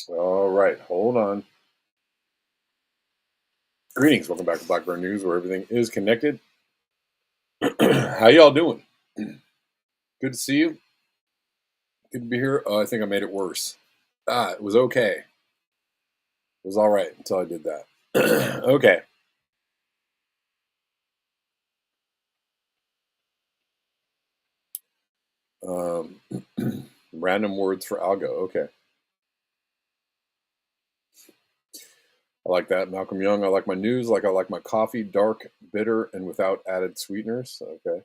All right, hold on. Greetings, welcome back to Blackburn News, where everything is connected. How y'all doing? Good to see you. Good to be here. I think I made it worse. It was okay. It was all right until I did that. Okay. Random words for algo. Okay. I like that. Malcolm Young. I like my news like I like my coffee, dark, bitter, and without added sweeteners. Okay.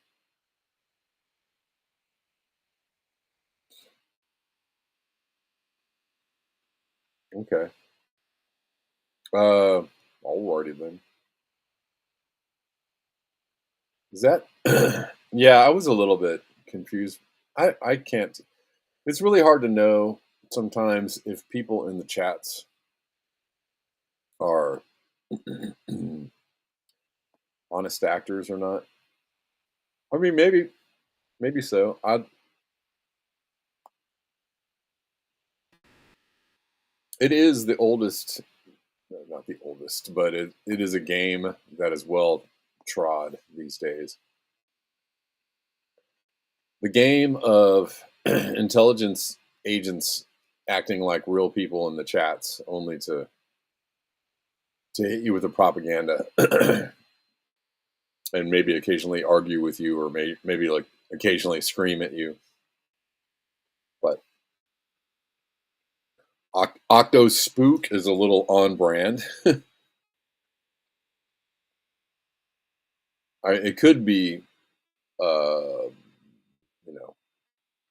Okay. Alrighty then. Is that? Yeah, I was a little bit confused. I can't. It's really hard to know sometimes if people in the chats are honest actors or not. I mean, maybe so. It is the oldest, no, not the oldest, but it is a game that is well trod these days. The game of intelligence agents acting like real people in the chats, only to hit you with the propaganda and maybe occasionally argue with you, or maybe like occasionally scream at you. But Octo Spook is a little on brand. It could be, uh, you know,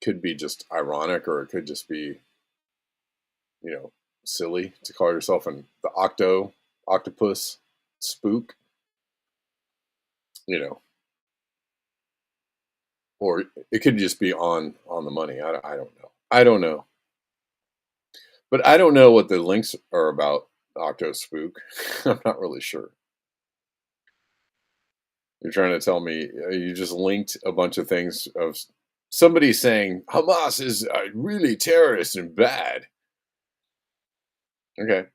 could be just ironic, or it could just be, silly to call yourself the octopus spook, you know, or it could just be on the money. I don't know. I don't know, but I don't know what the links are about Octo Spook. I'm not really sure. You're trying to tell me you just linked a bunch of things of somebody saying Hamas is really terrorist and bad. Okay.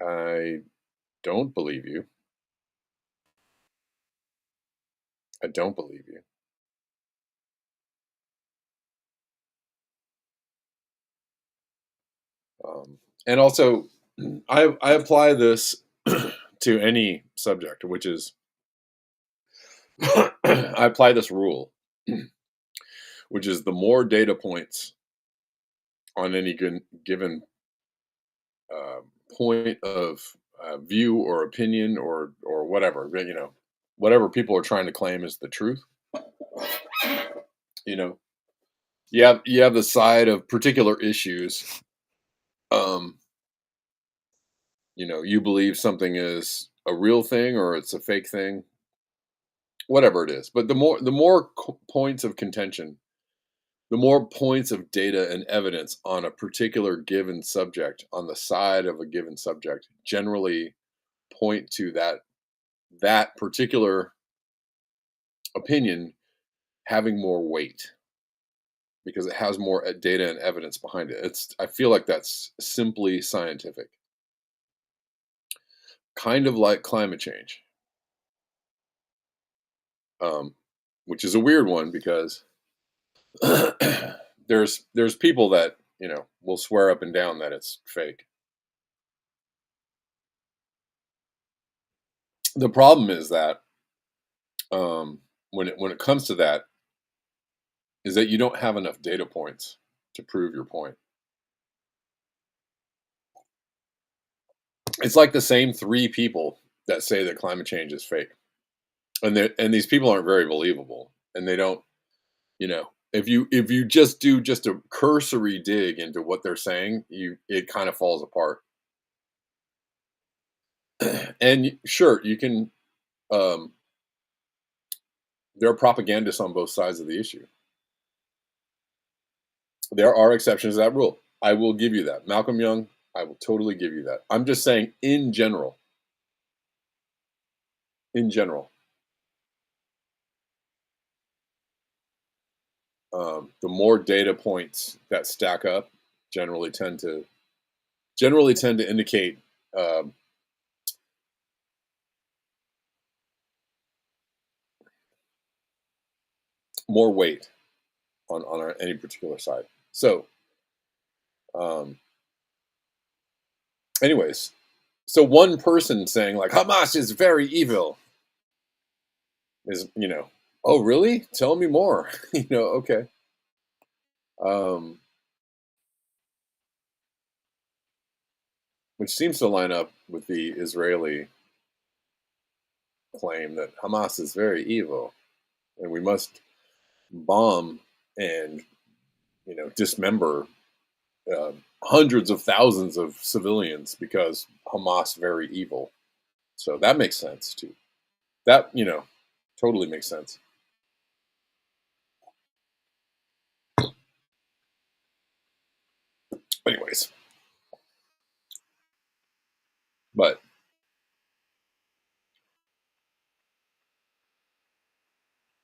I don't believe you. I don't believe you. And also, I apply this to any subject, which is I apply this rule, which is the more data points on any given uh, point of view or opinion or whatever, whatever people are trying to claim is the truth. You know, you have the side of particular issues. Um, you believe something is a real thing or it's a fake thing, whatever it is. But the more points of contention, the more points of data and evidence on a particular given subject, on the side of a given subject, generally point to that particular opinion having more weight because it has more data and evidence behind it. I feel like that's simply scientific, kind of like climate change, um, which is a weird one because there's people that will swear up and down that it's fake. The problem is that when it comes to that, is that you don't have enough data points to prove your point. It's like the same three people that say that climate change is fake, and these people aren't very believable, and they don't, if you just do just a cursory dig into what they're saying, it kind of falls apart. And sure, you can. Um, there are propagandists on both sides of the issue. There are exceptions to that rule. I will give you that. Malcolm Young, I will totally give you that. I'm just saying, in general, the more data points that stack up generally tend to indicate um, more weight on any particular side. So, um, anyways, so one person saying like Hamas is very evil is, oh really? Tell me more. Okay. Um, which seems to line up with the Israeli claim that Hamas is very evil and we must bomb and dismember uh, hundreds of thousands of civilians because Hamas very evil. So that makes sense too. That totally makes sense. Anyways, but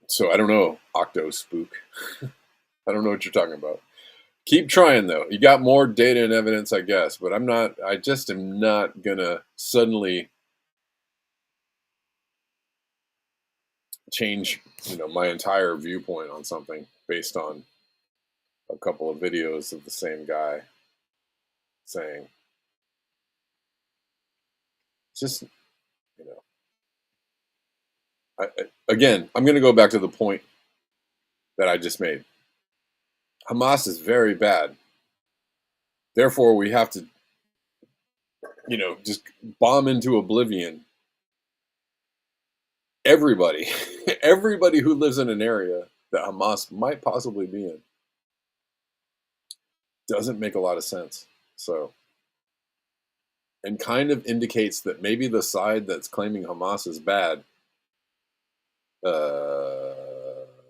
so I don't know, Octo Spook. I don't know what you're talking about. Keep trying though. You got more data and evidence, I guess, but I just am not gonna suddenly change, my entire viewpoint on something based on a couple of videos of the same guy saying, just, you know, again, I'm going to go back to the point that I just made. Hamas is very bad. Therefore, we have to, just bomb into oblivion everybody, everybody who lives in an area that Hamas might possibly be in. Doesn't make a lot of sense. So, and kind of indicates that maybe the side that's claiming Hamas is bad uh,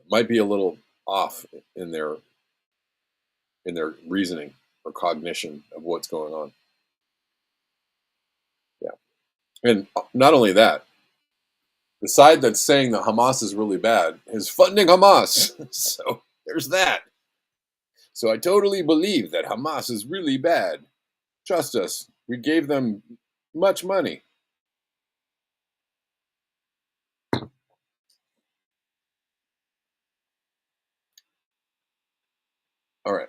might be a little off in their reasoning or cognition of what's going on. Yeah, and not only that, the side that's saying that Hamas is really bad is funding Hamas. So there's that. So I totally believe that Hamas is really bad. Trust us, we gave them much money. All right.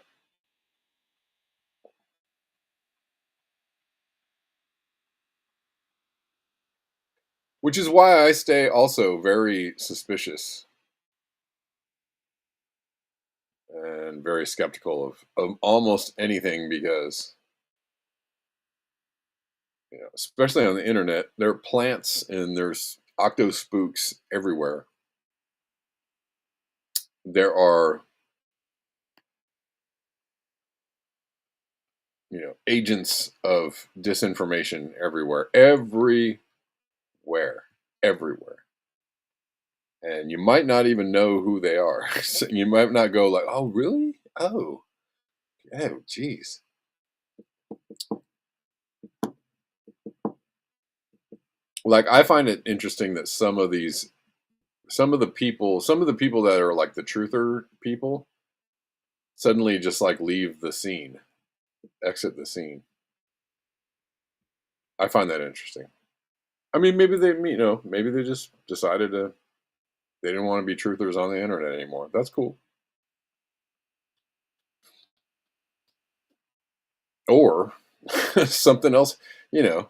Which is why I stay also very suspicious and very skeptical of almost anything because, especially on the internet, there are plants and there's octo spooks everywhere. There are, agents of disinformation everywhere, everywhere. And you might not even know who they are. So you might not go like, "Oh, really? Oh, geez." Like I find it interesting that some of the people that are like the truther people suddenly just like leave the scene, exit the scene. I find that interesting. I mean, maybe they just decided they didn't want to be truthers on the internet anymore. That's cool. Or something else, you know,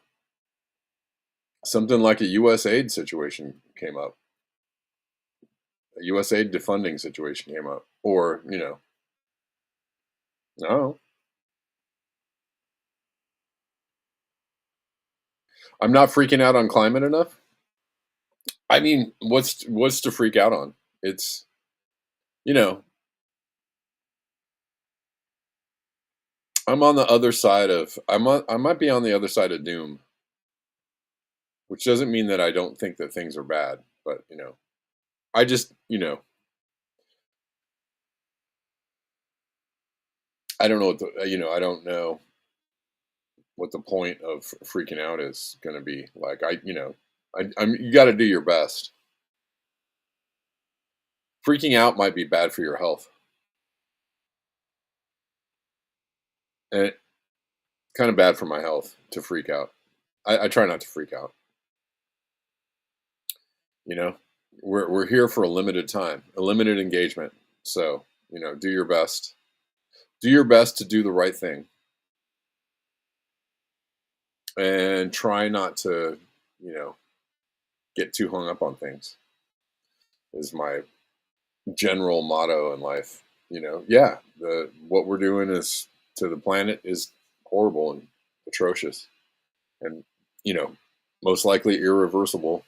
something like a U.S. aid situation came up, a USAID defunding situation came up, or no, I'm not freaking out on climate enough. I mean, what's to freak out on? It's you know, I'm on the other side of I might be on the other side of doom, which doesn't mean that I don't think that things are bad, but I just I don't know what I don't know what the point of freaking out is going to be. Like I'm you got to do your best. Freaking out might be bad for your health, and it's kind of bad for my health to freak out. I try not to freak out. You know, we're here for a limited time, a limited engagement. So do your best. Do your best to do the right thing, and try not to you know get too hung up on things. Is my general motto in life. Yeah, the what we're doing is to the planet is horrible and atrocious, and you know, most likely irreversible.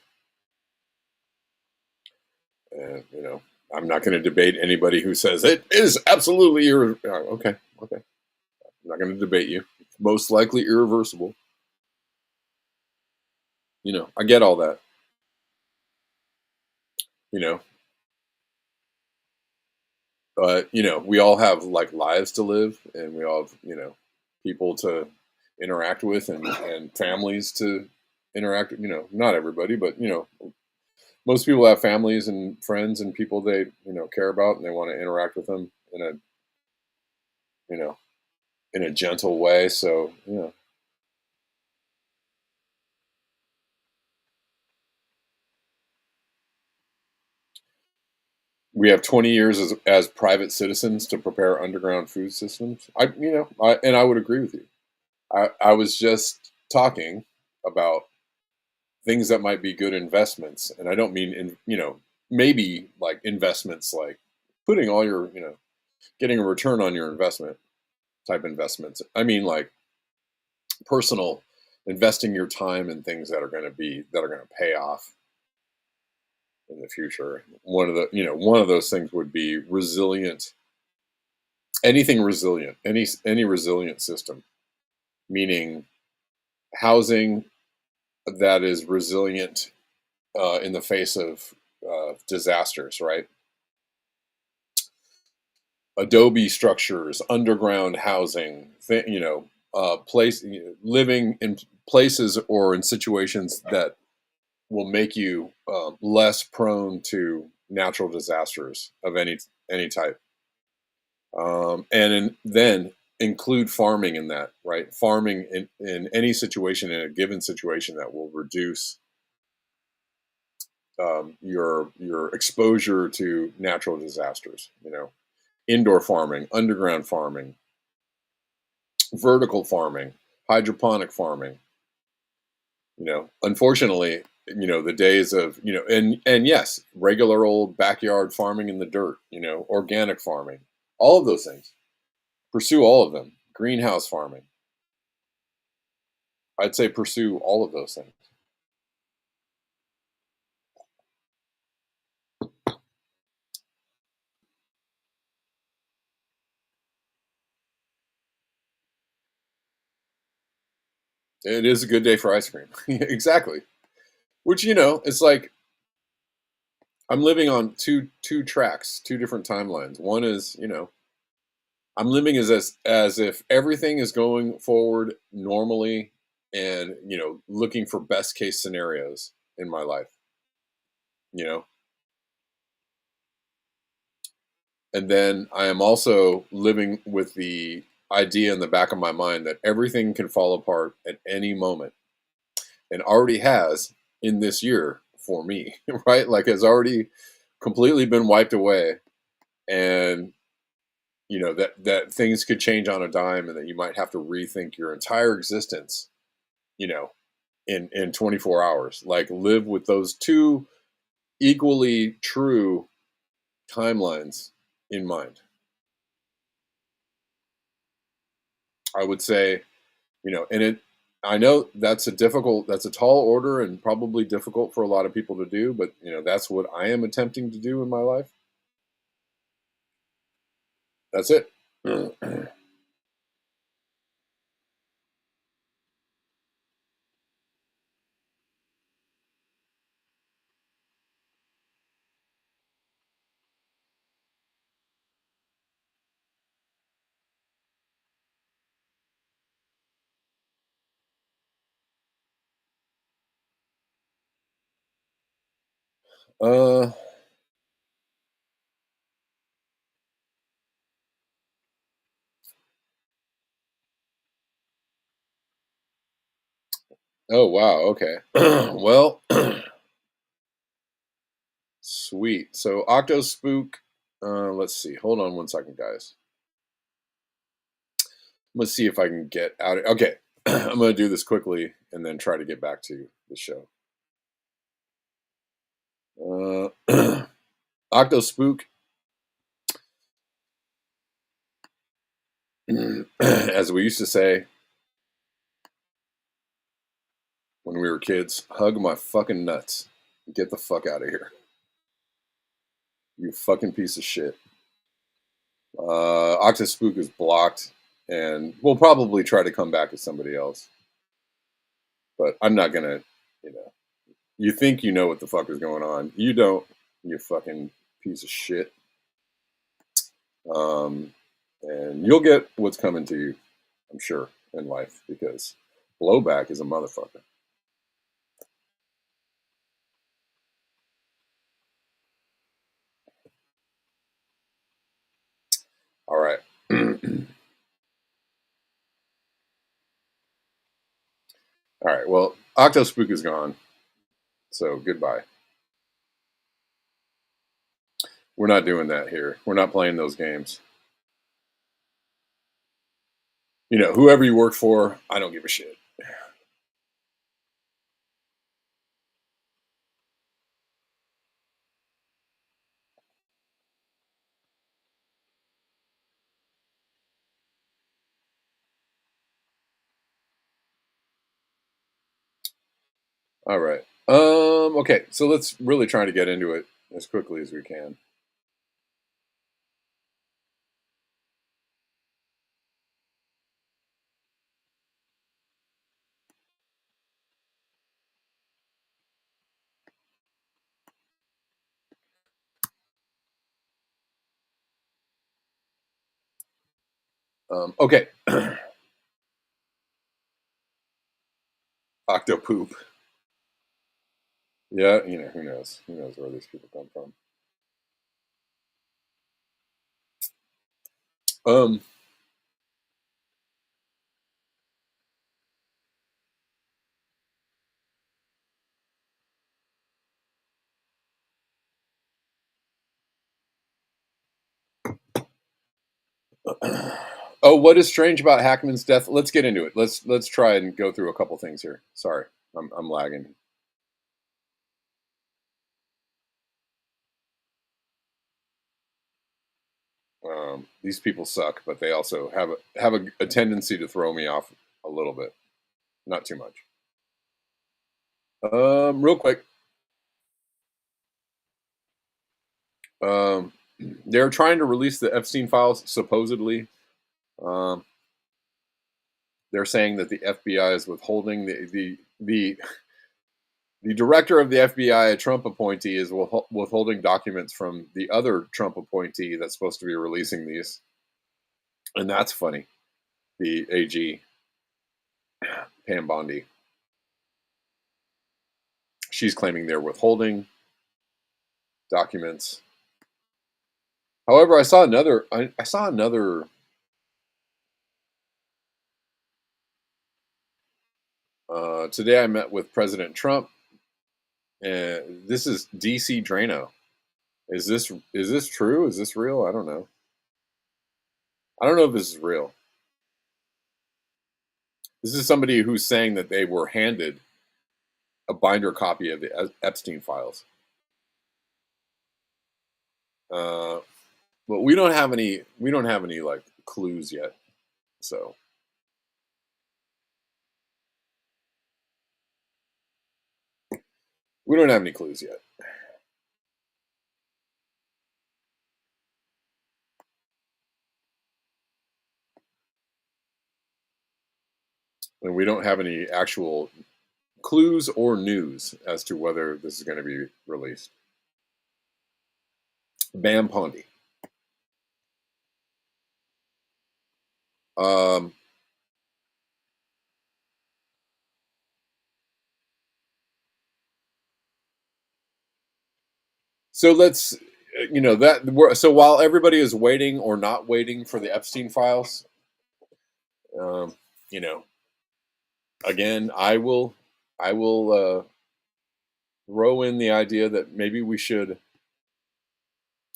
And I'm not going to debate anybody who says it is absolutely okay, okay. I'm not going to debate you. It's most likely irreversible. I get all that. You know, but we all have like lives to live, and we all have people to interact with, and families to interact with. Not everybody, but most people have families and friends and people they care about, and they want to interact with them in a you know in a gentle way. So we have 20 years as private citizens to prepare underground food systems. I would agree with you. I was just talking about things that might be good investments, and I don't mean maybe like investments like putting all your getting a return on your investment type investments. I mean like personal investing your time in things that are going to pay off in the future. One of those things would be resilient, anything resilient, any resilient system, meaning housing that is resilient in the face of disasters, right? Adobe structures, underground housing, living in places or in situations that will make you less prone to natural disasters of any type, then include farming in that, right? Farming in any situation, in a given situation, that will reduce your exposure to natural disasters. Indoor farming, underground farming, vertical farming, hydroponic farming. Unfortunately, the days of and yes, regular old backyard farming in the dirt. Organic farming, all of those things. Pursue all of them. Greenhouse farming. I'd say pursue all of those things. It is a good day for ice cream. Exactly. Which it's like I'm living on two tracks, two different timelines. One is I'm living as if everything is going forward normally, and looking for best case scenarios in my life. You know, and then I am also living with the idea in the back of my mind that everything can fall apart at any moment, and already has in this year for me, right? Like has already completely been wiped away, and that things could change on a dime, and that you might have to rethink your entire existence, you know, in 24 hours. Like live with those two equally true timelines in mind. I would say, and I know that's a tall order and probably difficult for a lot of people to do, but that's what I am attempting to do in my life. That's it. uh, oh wow, okay. Well, sweet. So Octo Spook. Let's see. Hold on one second, guys. Let's see if I can get out of. Okay, I'm gonna do this quickly and then try to get back to the show. Octo Spook, as we used to say when we were kids, hug my fucking nuts. Get the fuck out of here. You fucking piece of shit. Octo Spook is blocked, and we'll probably try to come back with somebody else. But I'm not gonna, you know. You think you know what the fuck is going on. You don't, you fucking piece of shit. Um, and you'll get what's coming to you, I'm sure, in life because blowback is a motherfucker. All right. All right. Well, Octo Spook is gone. So goodbye. We're not doing that here. We're not playing those games. Whoever you work for, I don't give a shit. All right. Okay. So let's really try to get into it as quickly as we can. Okay. Octo Poop. Yeah. Who knows? Who knows where these people come from? Um. Oh, what is strange about Hackman's death? Let's get into it. Let's try and go through a couple things here. Sorry, I'm lagging. These people suck, but they also have a tendency to throw me off a little bit, not too much. Real quick, um, they're trying to release the Epstein files. Supposedly, um, they're saying that the FBI is withholding the director of the FBI, a Trump appointee, is withholding documents from the other Trump appointee that's supposed to be releasing these, and that's funny. The AG, Pam Bondi, she's claiming they're withholding documents. However, I saw another. I saw another. Today, I met with President Trump, and this is DC Drano. Is this true? Is this real? I don't know. I don't know if this is real. This is somebody who's saying that they were handed a binder copy of the Epstein files. Uh, but we don't have any. We don't have any like clues yet. So we don't have any clues yet, and we don't have any actual clues or news as to whether this is going to be released. Bam Pondy. Um, so let's, that we're, so while everybody is waiting or not waiting for the Epstein files, um, you know, again, I will throw in the idea that maybe we should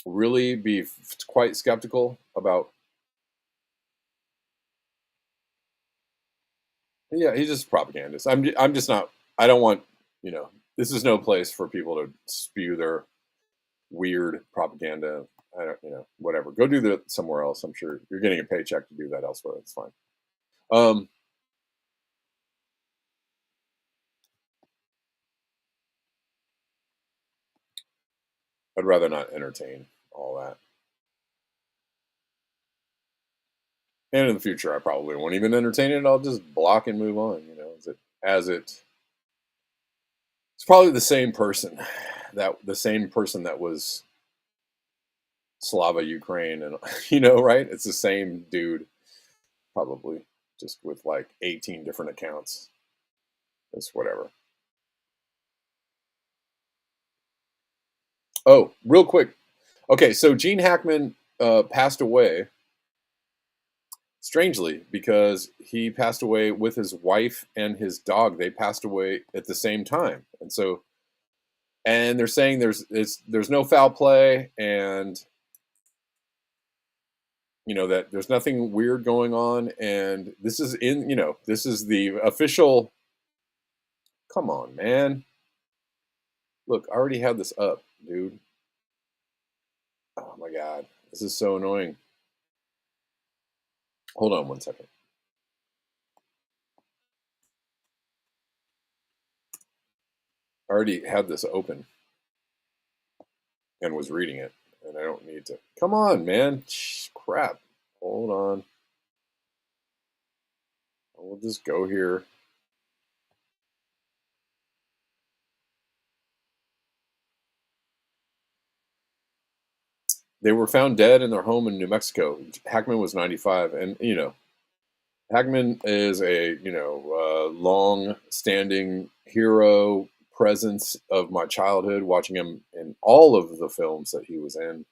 really be quite skeptical about. Yeah, he's just a propagandist. I'm just not. I don't want. This is no place for people to spew their weird propaganda. I don't. Whatever. Go do that somewhere else. I'm sure you're getting a paycheck to do that elsewhere. It's fine. Um, I'd rather not entertain all that. And in the future, I probably won't even entertain it. I'll just block and move on. It's probably the same person, that was Slava Ukraine, and right? It's the same dude, probably, just with like 18 different accounts. It's whatever. Oh, real quick. Okay, so Gene Hackman passed away strangely because he passed away with his wife and his dog. They passed away at the same time, and they're saying there's no foul play, and that there's nothing weird going on, and this is the official. Come on, man. Look, I already had this up, dude. Oh my god, this is so annoying. Hold on one second. I already had this open and was reading it, and I don't need to. Come on, man. Crap. Hold on. We'll just go here. They were found dead in their home in New Mexico. Hackman was 95, and Hackman is a long-standing hero presence of my childhood. Watching him in all of the films that he was in,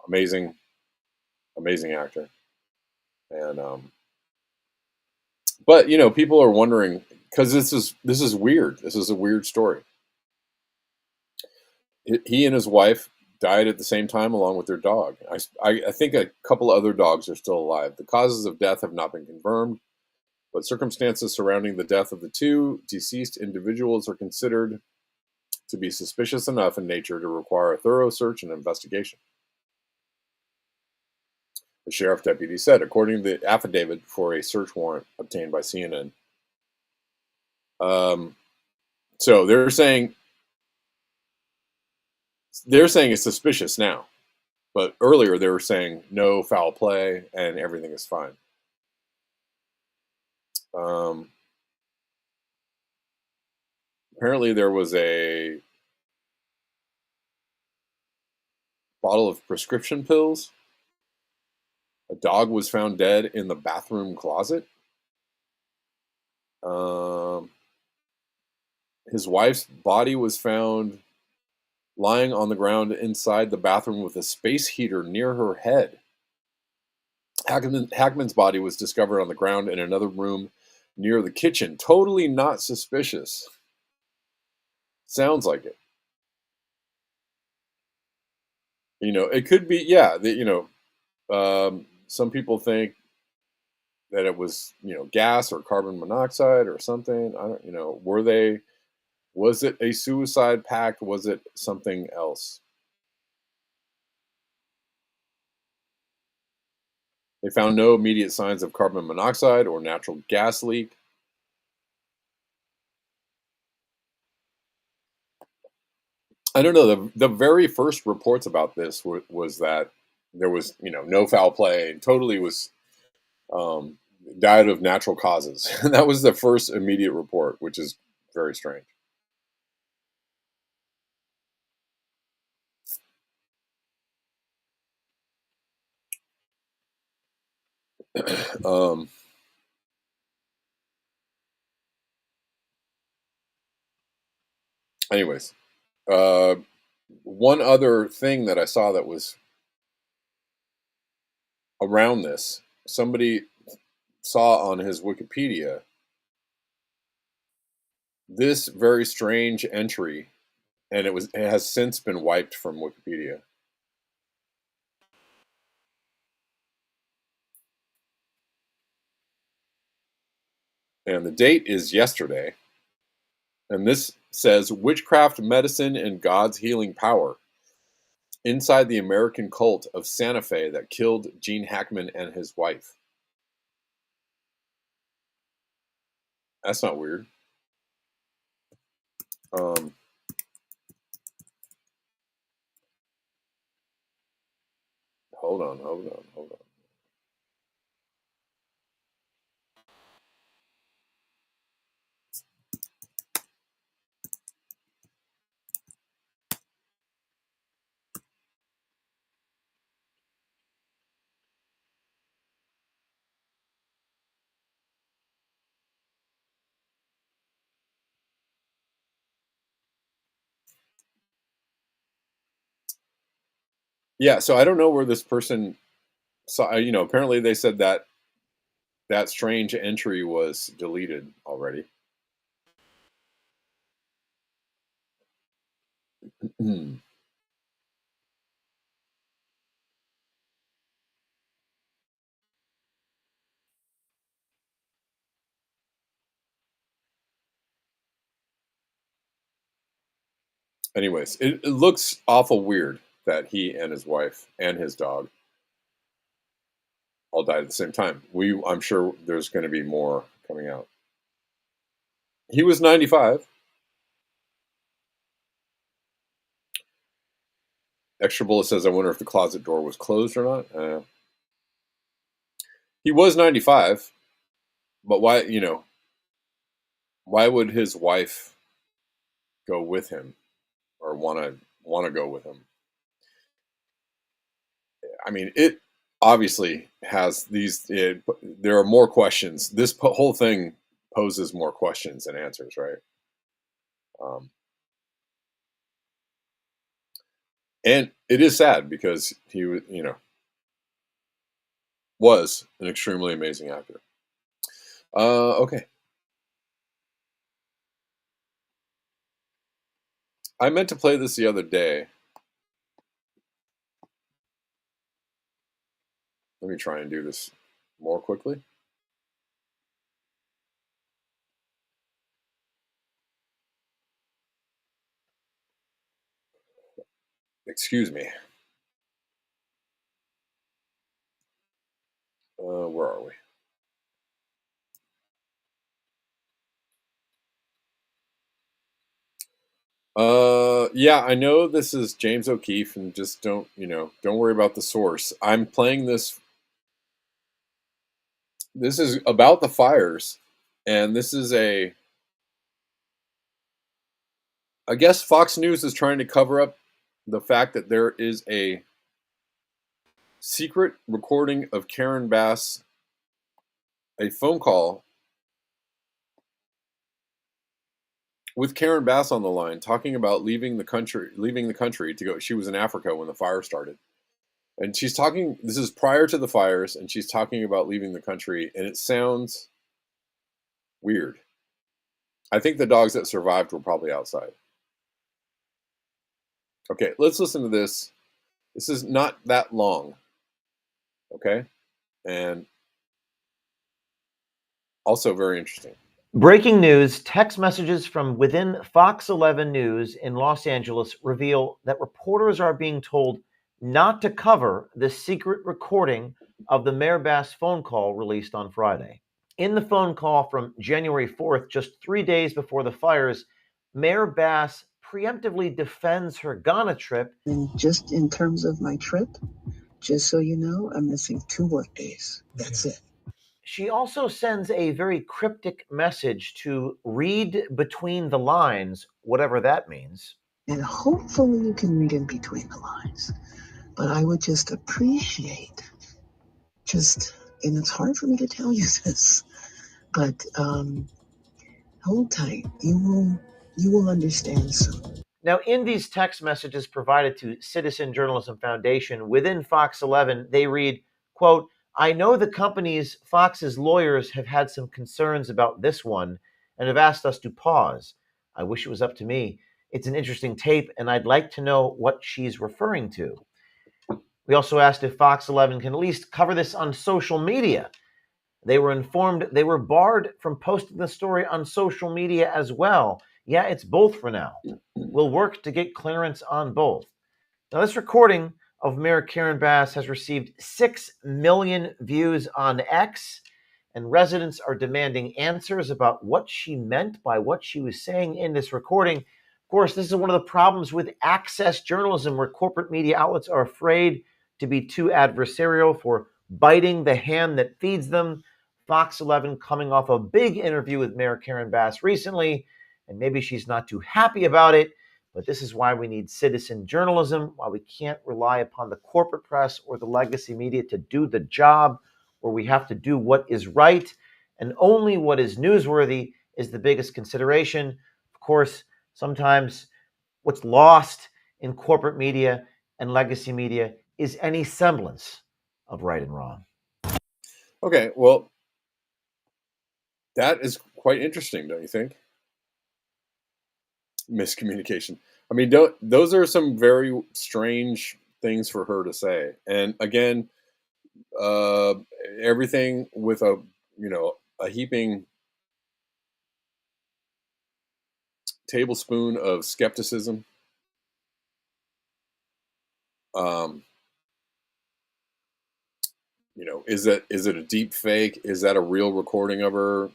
amazing, amazing actor. And but people are wondering because this is weird. This is a weird story. He and his wife died at the same time along with their dog. I think a couple other dogs are still alive. The causes of death have not been confirmed, but circumstances surrounding the death of the two deceased individuals are considered to be suspicious enough in nature to require a thorough search and investigation. The sheriff deputy said, according to the affidavit for a search warrant obtained by CNN. Um, so they're saying it's suspicious now, but earlier they were saying no foul play and everything is fine. Um, Apparently, there was a bottle of prescription pills. A dog was found dead in the bathroom closet. Um, his wife's body was found lying on the ground inside the bathroom with a space heater near her head. Hackman's body was discovered on the ground in another room near the kitchen. Totally not suspicious. Sounds like it. It could be, yeah. Some people think that it was, gas or carbon monoxide or something. I don't, was it a suicide pact? Was it something else? They found no immediate signs of carbon monoxide or natural gas leak. I don't know. The very first reports about this was that there was, no foul play and totally was um, died of natural causes. And that was the first immediate report, which is very strange. um, anyways, uh, one other thing that I saw that was around this, somebody saw on his Wikipedia this very strange entry, and it has since been wiped from Wikipedia. And the date is yesterday. And this says witchcraft, medicine, and God's healing power inside the American cult of Santa Fe that killed Gene Hackman and his wife. That's not weird. Um, hold on. Yeah, so I don't know where this person saw. Apparently they said that that strange entry was deleted already. Anyways, it looks awful weird that he and his wife and his dog all died at the same time. I'm sure there's going to be more coming out. He was 95. Extra Bullet says, I wonder if the closet door was closed or not. He was 95, but why would his wife go with him or want to go with him? I mean, it obviously has there are more questions. This whole thing poses more questions than answers, right? Um, and it is sad because he was an extremely amazing actor. Okay. I meant to play this the other day. Let me try and do this more quickly. Excuse me. Where are we? Yeah, I know this is James O'Keefe, and just don't worry about the source. I'm playing this. This is about the fires, and this is I guess Fox News is trying to cover up the fact that there is a secret recording of Karen Bass, a phone call with Karen Bass on the line, talking about leaving the country to go. She was in Africa when the fire started. And she's talking, this is prior to the fires, and she's talking about leaving the country, and it sounds weird. I think the dogs that survived were probably outside. Okay, let's listen to this. This is not that long. Okay? And also very interesting. Breaking news, text messages from within Fox 11 News in Los Angeles reveal that reporters are being told not to cover the secret recording of the Mayor Bass phone call released on Friday. In the phone call from January 4th, just 3 days before the fires, Mayor Bass preemptively defends her Ghana trip. And just in terms of my trip, just so you know, I'm missing 2 work days. That's it. She also sends a very cryptic message to read between the lines, whatever that means. And hopefully you can read in between the lines. But I would just appreciate and it's hard for me to tell you this, but hold tight. You will understand soon. Now, in these text messages provided to Citizen Journalism Foundation within Fox 11, they read, quote, "I know the company's Fox's lawyers have had some concerns about this one and have asked us to pause. I wish it was up to me. It's an interesting tape, and I'd like to know what she's referring to." We also asked if Fox 11 can at least cover this on social media. They were informed they were barred from posting the story on social media as well. Yeah, it's both for now. We'll work to get clearance on both. Now, this recording of Mayor Karen Bass has received 6 million views on X, and residents are demanding answers about what she meant by what she was saying in this recording. Of course, this is one of the problems with access journalism, where corporate media outlets are afraid to be too adversarial for biting the hand that feeds them. Fox 11 coming off a big interview with Mayor Karen Bass recently, and maybe she's not too happy about it, but this is why we need citizen journalism, why we can't rely upon the corporate press or the legacy media to do the job, where we have to do what is right, and only what is newsworthy is the biggest consideration. Of course, sometimes what's lost in corporate media and legacy media is any semblance of right and wrong. Okay, well, that is quite interesting, don't you think? Miscommunication. I mean, those are some very strange things for her to say. And again, uh, everything with a heaping tablespoon of skepticism. Um, is it a deep fake? Is that a real recording of her?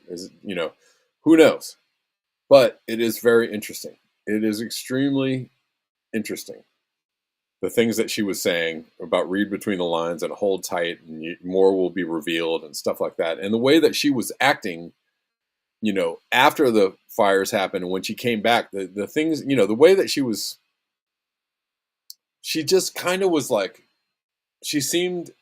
Who knows? But it is very interesting. It is extremely interesting. The things that she was saying about read between the lines and hold tight and more will be revealed and stuff like that. And the way that she was acting, after the fires happened and when she came back, the things, the way that she just kind of was like, she seemed,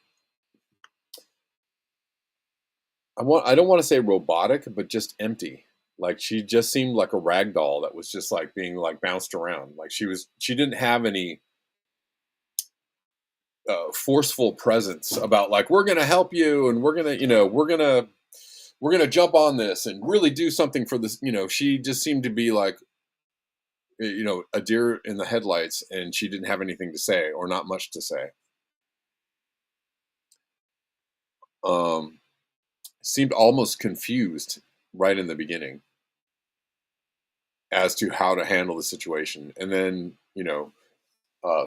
I don't want to say robotic, but just empty. Like she just seemed like a rag doll that was just like being like bounced around. Like she didn't have any forceful presence about like, we're going to help you and we're going to, we're going to jump on this and really do something for this. She just seemed to be like, a deer in the headlights, and she didn't have anything to say or not much to say. Seemed almost confused right in the beginning as to how to handle the situation. And then,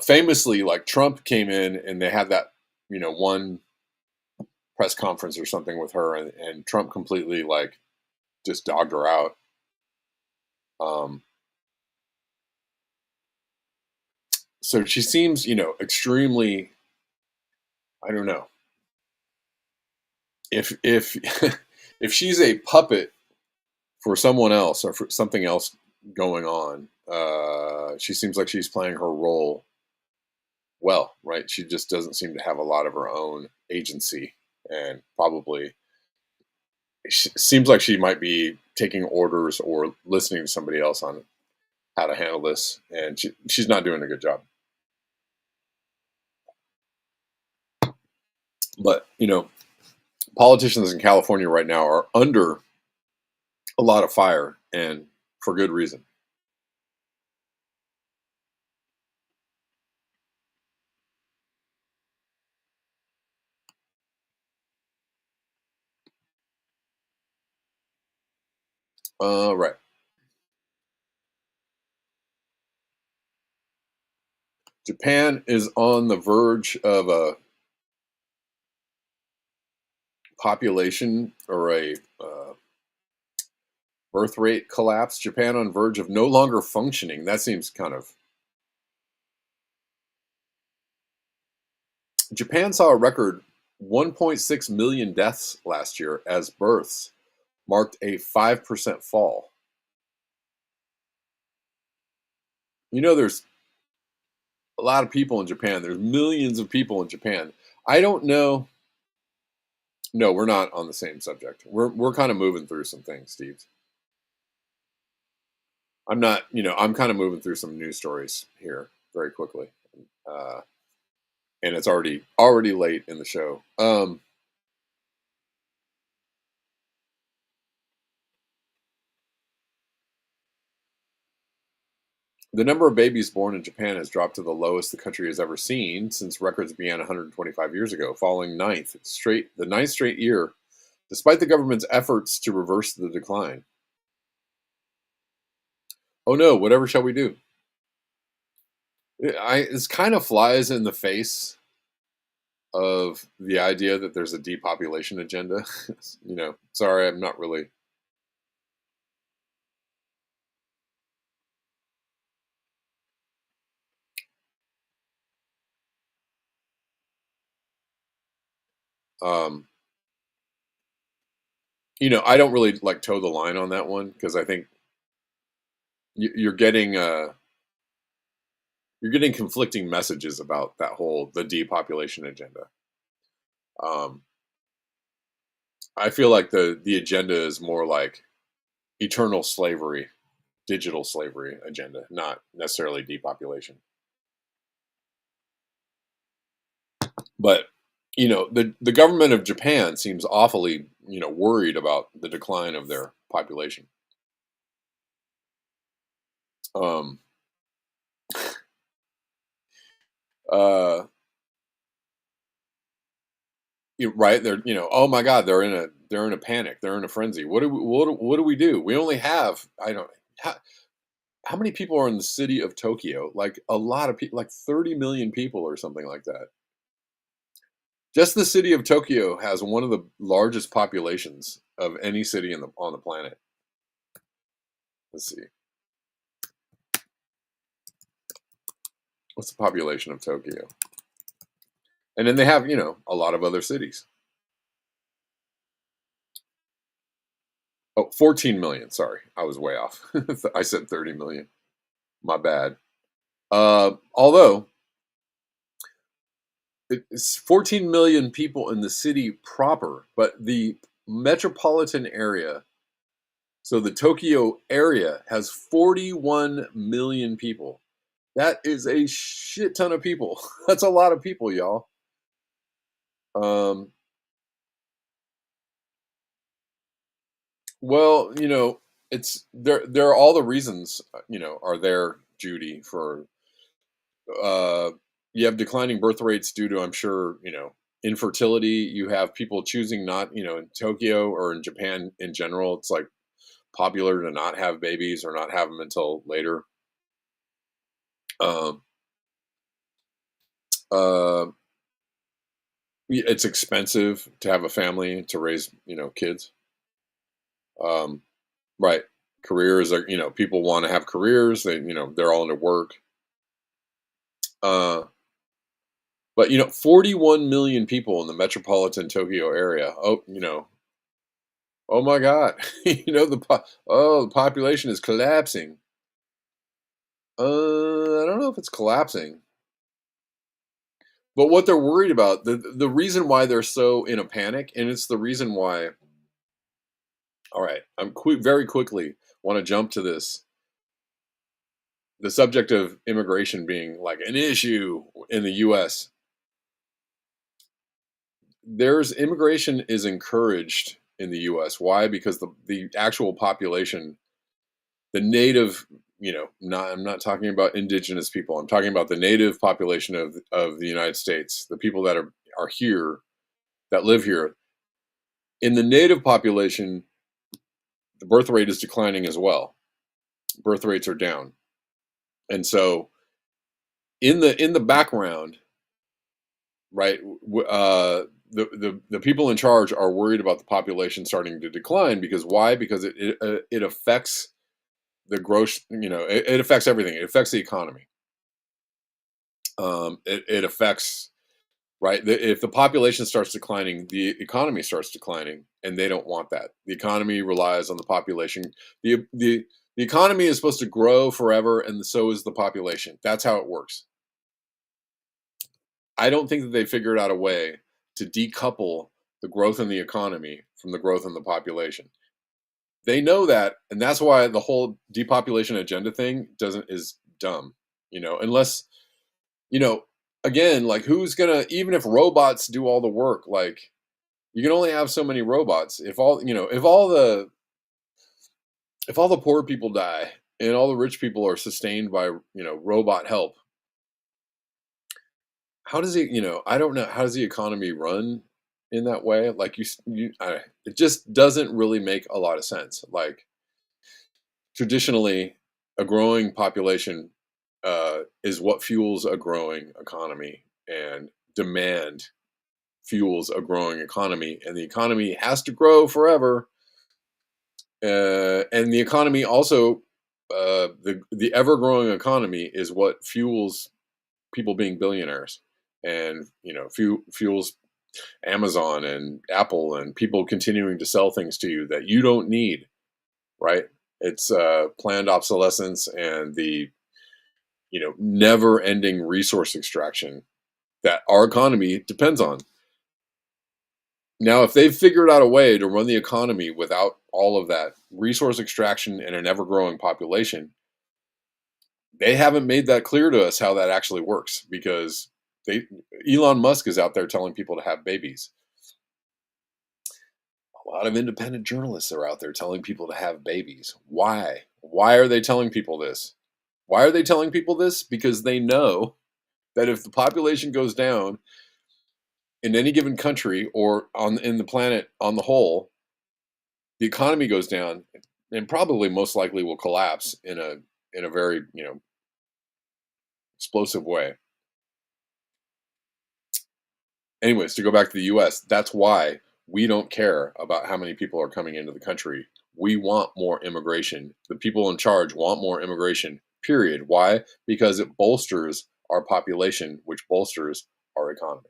famously, like Trump came in and they had that, one press conference or something with her, and Trump completely like just dogged her out. So she seems, extremely, I don't know if if she's a puppet for someone else or for something else going on. She seems like she's playing her role well, right? She just doesn't seem to have a lot of her own agency, and probably seems like she might be taking orders or listening to somebody else on how to handle this, and she's not doing a good job. But politicians in California right now are under a lot of fire, and for good reason. Right. Japan is on the verge of a population or a birth rate collapse. Japan on verge of no longer functioning. That seems kind of. Japan saw a record 1.6 million deaths last year as births marked a 5% fall. You know, there's a lot of people in Japan. There's millions of people in Japan. I don't know. No, we're not on the same subject. We're kind of moving through some things, Steve. I'm not, I'm kind of moving through some news stories here very quickly. And it's already late in the show. The number of babies born in Japan has dropped to the lowest the country has ever seen since records began 125 years ago, falling the ninth straight year, despite the government's efforts to reverse the decline. Oh no, whatever shall we do? This kind of flies in the face of the idea that there's a depopulation agenda. Sorry, I'm not really. I don't really like toe the line on that one because I think you're getting conflicting messages about the depopulation agenda. I feel like the agenda is more like eternal slavery, digital slavery agenda, not necessarily depopulation. But the government of Japan seems awfully worried about the decline of their population. Right? They're oh my God, they're in a panic, they're in a frenzy. What do we do? We only have how many people are in the city of Tokyo? Like a lot of people, like 30 million people or something like that. Just the city of Tokyo has one of the largest populations of any city on the planet. Let's see. What's the population of Tokyo? And then they have, a lot of other cities. Oh, 14 million. Sorry, I was way off. I said 30 million. My bad. Although it's 14 million people in the city proper, but the metropolitan area, so the Tokyo area, has 41 million people. That is a shit ton of people. That's a lot of people, y'all. Well, it's there. There are all the reasons, are there, Judy, for you have declining birth rates due to, I'm sure, infertility. You have people choosing not, in Tokyo or in Japan in general, it's like popular to not have babies or not have them until later. Um, uh, it's expensive to have a family to raise, kids. Right. Careers are, people want to have careers. They, they're all into work. But 41 million people in the metropolitan Tokyo area. Oh, oh my God, the population is collapsing. I don't know if it's collapsing, but what they're worried about, the reason why they're so in a panic, and it's the reason why. All right, very quickly want to jump to this. The subject of immigration being like an issue in the U.S. Immigration is encouraged in the U.S. Why? Because the actual population, the native, I'm not talking about indigenous people. I'm talking about the native population of the United States, the people that are here, that live here. In the native population, the birth rate is declining as well. Birth rates are down, and so in the background, right? the people in charge are worried about the population starting to decline because why? Because it affects the gross. It affects everything. It affects the economy. It affects right. If the population starts declining, the economy starts declining, and they don't want that. The economy relies on the population. The economy is supposed to grow forever, and so is the population. That's how it works. I don't think that they figured out a way to decouple the growth in the economy from the growth in the population. They know that, and that's why the whole depopulation agenda thing is dumb. Unless you know, again, like who's gonna even if robots do all the work, like you can only have so many robots. If all the poor people die and all the rich people are sustained by robot help, how does I don't know, how does the economy run in that way? Like it just doesn't really make a lot of sense. Like traditionally, a growing population is what fuels a growing economy, and demand fuels a growing economy, and the economy has to grow forever. And the economy also, the ever growing economy is what fuels people being billionaires, and fuels Amazon and Apple and people continuing to sell things to you that you don't need, right? It's planned obsolescence and the never ending resource extraction that our economy depends on. Now, if they've figured out a way to run the economy without all of that resource extraction and an ever growing population, they haven't made that clear to us how that actually works, because Elon Musk is out there telling people to have babies. A lot of independent journalists are out there telling people to have babies. Why? Why are they telling people this? Why are they telling people this? Because they know that if the population goes down in any given country or in the planet on the whole, the economy goes down and probably most likely will collapse in a very explosive way. Anyways, to go back to the US, that's why we don't care about how many people are coming into the country. We want more immigration. The people in charge want more immigration, period. Why? Because it bolsters our population, which bolsters our economy.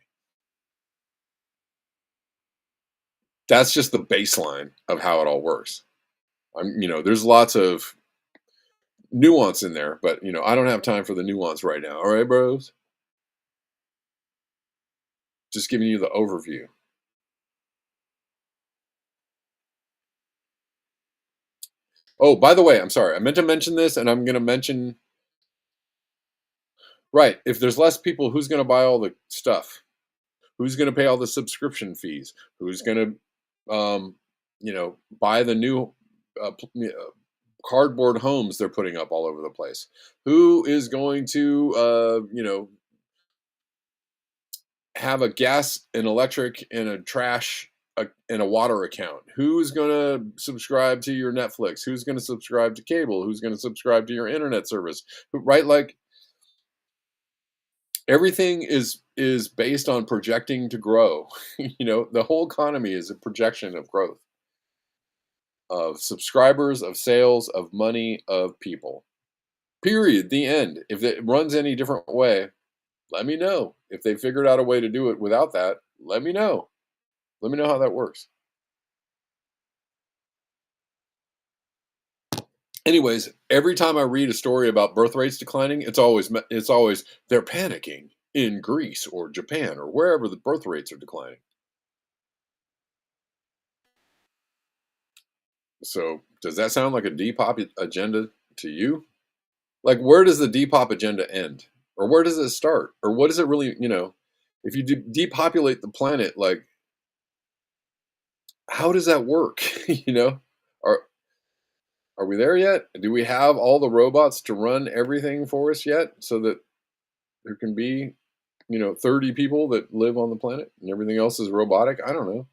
That's just the baseline of how it all works. There's lots of nuance in there, but I don't have time for the nuance right now. All right, bros? Just giving you the overview. Oh, by the way, I'm sorry. I meant to mention this, and I'm going to mention, right, if there's less people, who's going to buy all the stuff? Who's going to pay all the subscription fees? Who's going to, buy the new cardboard homes they're putting up all over the place? Who is going to, have a gas and electric and a trash and a water account? Who's going to subscribe to your Netflix? Who's going to subscribe to cable? Who's going to subscribe to your internet service? Right? Like everything is based on projecting to grow. The whole economy is a projection of growth, of subscribers, of sales, of money, of people. Period. The end. If it runs any different way, let me know. If they figured out a way to do it without that, let me know. Let me know how that works. Anyways, every time I read a story about birth rates declining, it's always they're panicking in Greece or Japan or wherever the birth rates are declining. So, does that sound like a Depop agenda to you? Like, where does the Depop agenda end? Or where does it start? Or what is it really, if you depopulate the planet, like, how does that work? Are are we there yet? Do we have all the robots to run everything for us yet, so that there can be 30 people that live on the planet and everything else is robotic? I don't know.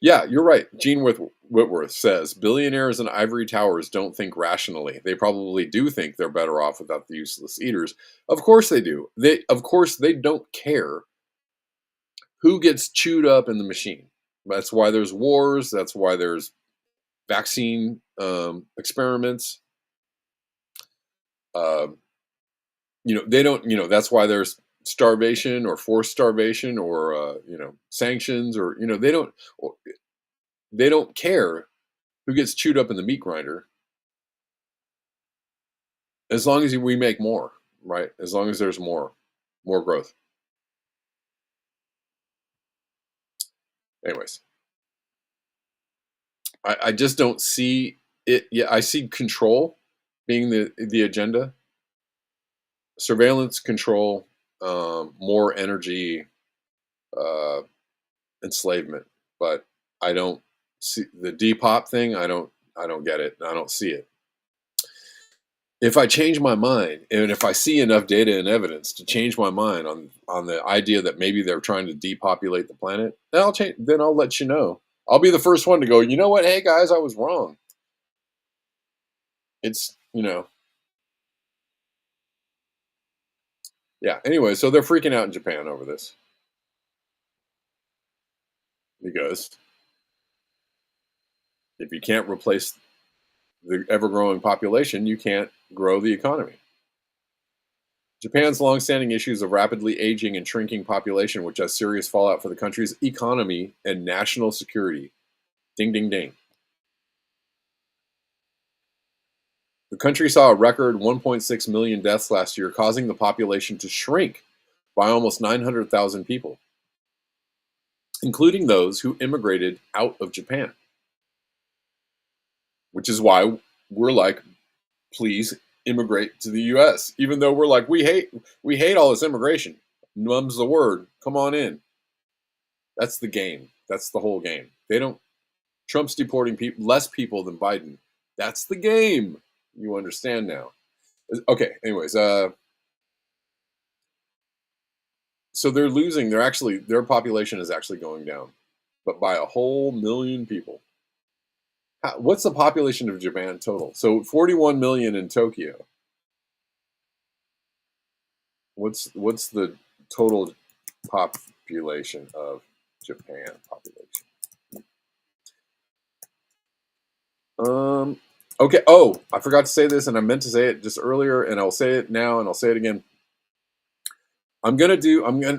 Yeah, you're right. Gene Whitworth says billionaires in ivory towers don't think rationally. They probably do think they're better off without the useless eaters. Of course they do. Of course they don't care who gets chewed up in the machine. That's why there's wars. That's why there's vaccine experiments. Uh, they don't. That's why there's starvation or forced starvation or sanctions or they don't care who gets chewed up in the meat grinder as long as we make more, right? As long as there's more growth. Anyways, I just don't see it. Yeah, I see control being the agenda, surveillance, control, more energy, uh, enslavement. But I don't see the Depop thing. I don't get it. I don't see it. If I change my mind, and if I see enough data and evidence to change my mind on the idea that maybe they're trying to depopulate the planet, then I'll change. Then I'll let you know. I'll be the first one to go. You know what? Hey guys, I was wrong. It's yeah. Anyway, so they're freaking out in Japan over this because if you can't replace the ever-growing population, you can't grow the economy. Japan's long-standing issues of rapidly aging and shrinking population, which has serious fallout for the country's economy and national security. Ding, ding, ding. The country saw a record 1.6 million deaths last year, causing the population to shrink by almost 900,000 people, including those who immigrated out of Japan. Which is why we're like, please immigrate to the U.S. Even though we're like, we hate all this immigration. Mum's the word. Come on in. That's the game. That's the whole game. Trump's deporting less people than Biden. That's the game. You understand now. Okay. Anyways, so they're losing. Their population is actually going down, but by a whole million people. What's the population of Japan total? So 41 million in Tokyo. What's the total population of Japan population? Okay. Oh, I forgot to say this, and I meant to say it just earlier, and I'll say it now, and I'll say it again. I'm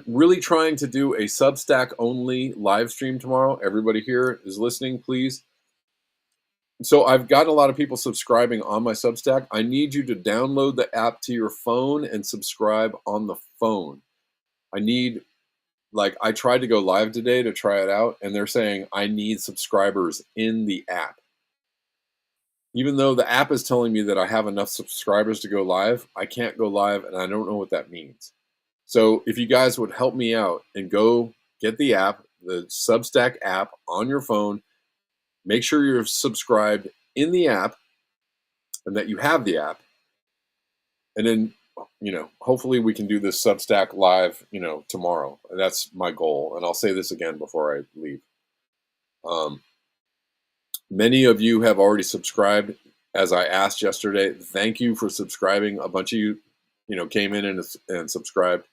really trying to do a Substack only live stream tomorrow. Everybody here is listening, please. So I've gotten a lot of people subscribing on my Substack. I need you to download the app to your phone and subscribe on the phone. I tried to go live today to try it out, and they're saying I need subscribers in the app. Even though the app is telling me that I have enough subscribers to go live, I can't go live, and I don't know what that means. So if you guys would help me out and go get the app, the Substack app on your phone, make sure you're subscribed in the app and that you have the app. And then, hopefully we can do this Substack live, tomorrow. That's my goal. And I'll say this again before I leave. Many of you have already subscribed, as I asked yesterday. Thank you for subscribing. A bunch of you, came in and subscribed.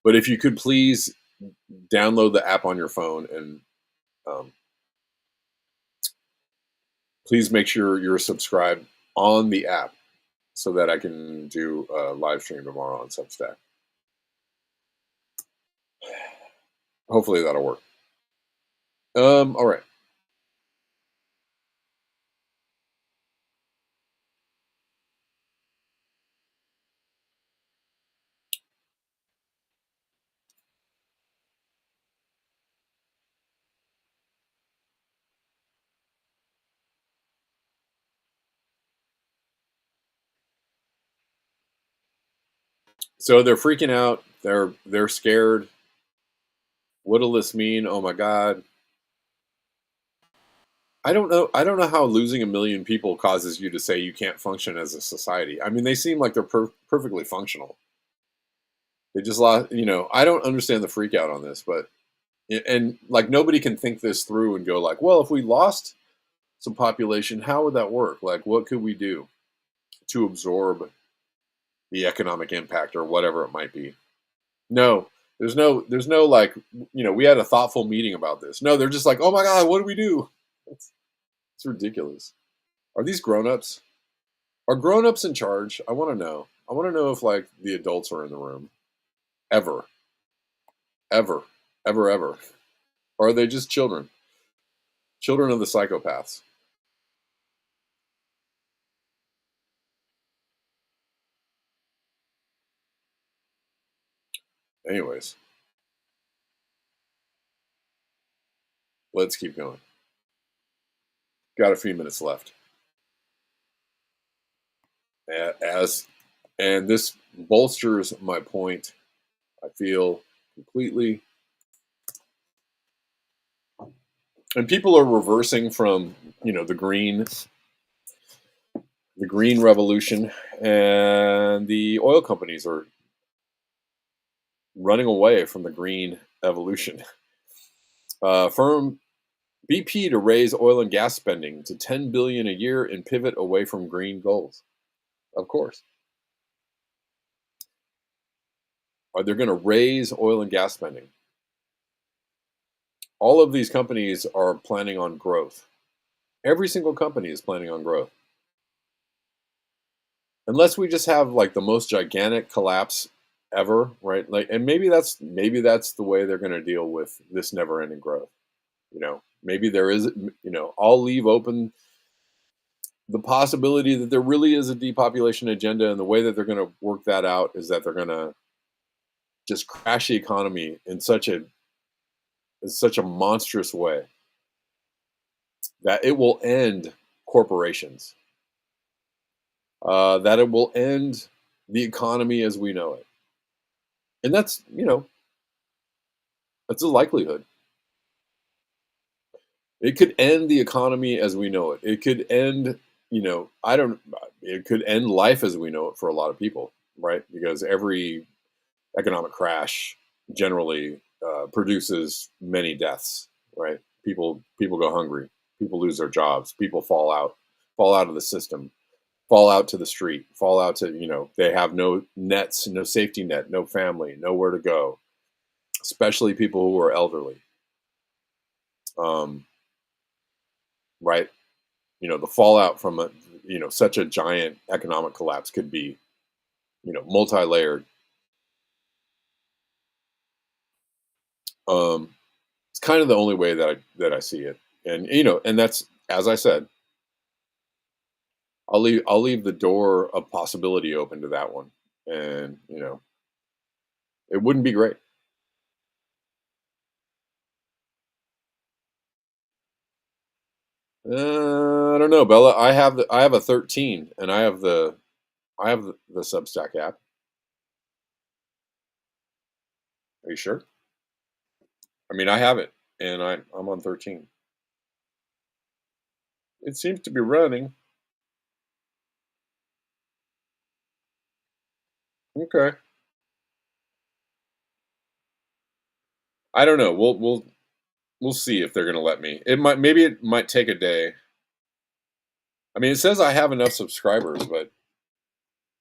But if you could please download the app on your phone and please make sure you're subscribed on the app so that I can do a live stream tomorrow on Substack. Hopefully that'll work. All right. So they're freaking out. They're scared. What'll this mean? Oh my God. I don't know. I don't know how losing a million people causes you to say you can't function as a society. I mean, they seem like they're perfectly functional. They just lost, I don't understand the freak out on this, but And like nobody can think this through and go like, well, if we lost some population, how would that work? Like, what could we do to absorb the economic impact or whatever it might be? No, there's no like, we had a thoughtful meeting about this. No, they're just like, oh my God, what do we do? It's ridiculous. Are these grown-ups? Are grown-ups in charge? I want to know. I want to know if like the adults are in the room. Ever. Ever. Ever, ever. Or are they just children? Children of the psychopaths. Anyways, let's keep going. Got a few minutes left. And this bolsters my point, I feel, completely. And people are reversing from, the green revolution, and the oil companies are running away from the green evolution. Firm BP to raise oil and gas spending to $10 billion a year and pivot away from green goals. Of course. Are they going to raise oil and gas spending? All of these companies are planning on growth. Every single company is planning on growth. Unless we just have like the most gigantic collapse ever, right? Like, and maybe that's the way they're going to deal with this never-ending growth. Maybe there is, I'll leave open the possibility that there really is a depopulation agenda, and the way that they're going to work that out is that they're going to just crash the economy in such a monstrous way that it will end corporations, that it will end the economy as we know it. And that's a likelihood. It could end the economy as we know it. It could end, it could end life as we know it for a lot of people, right? Because every economic crash generally produces many deaths, right? People go hungry. People lose their jobs. People fall out of the system, fall out to the street, fall out to, they have no nets, no safety net, no family, nowhere to go, especially people who are elderly. Right. The fallout from such a giant economic collapse could be, multi-layered. It's kind of the only way that I see it. And, and that's, as I said, I'll leave the door of possibility open to that one. And, it wouldn't be great. I don't know, Bella. I have a 13, and I have the Substack app. Are you sure? I mean, I have it, and I'm on 13. It seems to be running. Okay. I don't know. We'll see if they're going to let me. Maybe it might take a day. I mean, it says I have enough subscribers, but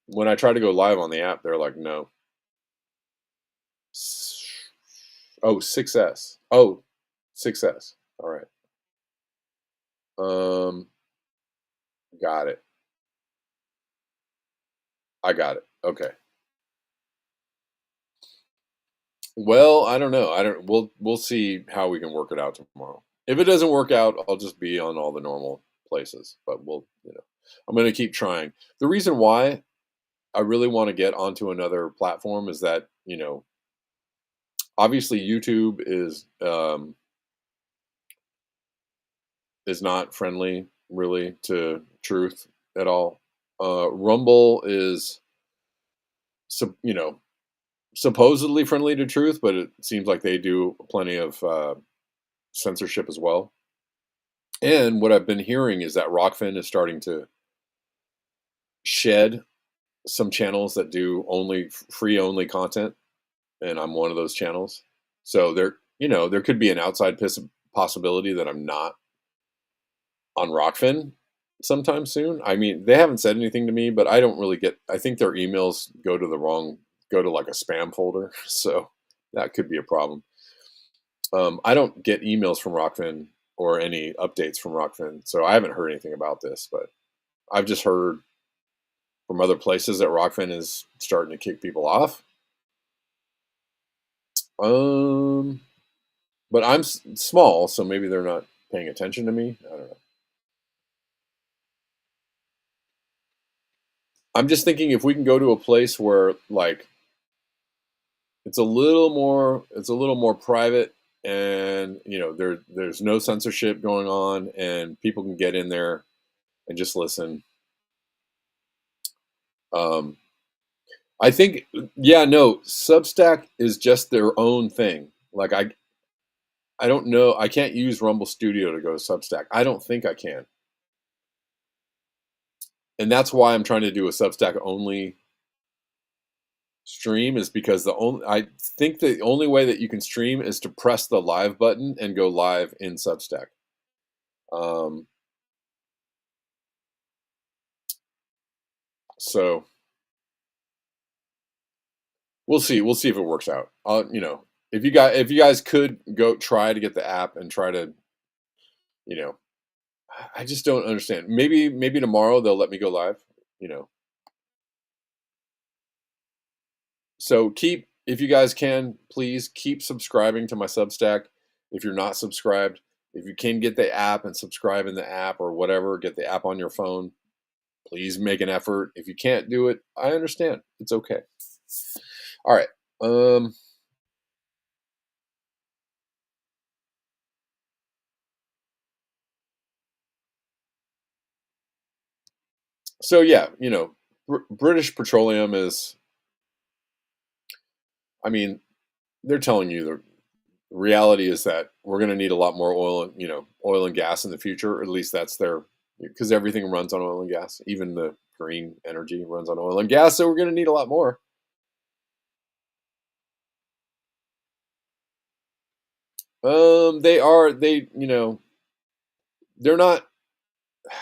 when I try to go live on the app, they're like, no. Oh, 6S. Oh, 6S. All right. Got it. I got it. Okay. Well, I don't know. We'll see how we can work it out tomorrow. If it doesn't work out, I'll just be on all the normal places, but I'm going to keep trying. The reason why I really want to get onto another platform is that, obviously YouTube is not friendly really to truth at all. Rumble is, supposedly friendly to truth, but it seems like they do plenty of censorship as well. And what I've been hearing is that Rockfin is starting to shed some channels that do only free only content, and I'm one of those channels. So there could be an outside possibility that I'm not on Rockfin sometime soon. I mean, they haven't said anything to me, but I don't really I think their emails go to like a spam folder. So that could be a problem. I don't get emails from Rockfin or any updates from Rockfin. So I haven't heard anything about this, but I've just heard from other places that Rockfin is starting to kick people off. Um, but I'm small, so maybe they're not paying attention to me. I don't know. I'm just thinking if we can go to a place where like it's a little more private, and there's no censorship going on, and people can get in there and just listen. Um, I think, yeah, no, Substack is just their own thing. Like I don't know, I can't use Rumble Studio to go to Substack. I don't think I can, and that's why I'm trying to do a Substack only stream, is because I think the only way that you can stream is to press the live button and go live in Substack. Um, so we'll see. We'll see if it works out. If you guys could go try to get the app and try to, you know, I just don't understand. Maybe tomorrow they'll let me go live. You know, so if you guys can, please keep subscribing to my Substack. If you're not subscribed, if you can get the app and subscribe in the app or whatever, get the app on your phone. Please make an effort. If you can't do it, I understand. It's okay. All right. So yeah, British Petroleum is. I mean, they're telling you the reality is that we're going to need a lot more oil and gas in the future. Or at least that's because everything runs on oil and gas. Even the green energy runs on oil and gas. So we're going to need a lot more. They're not.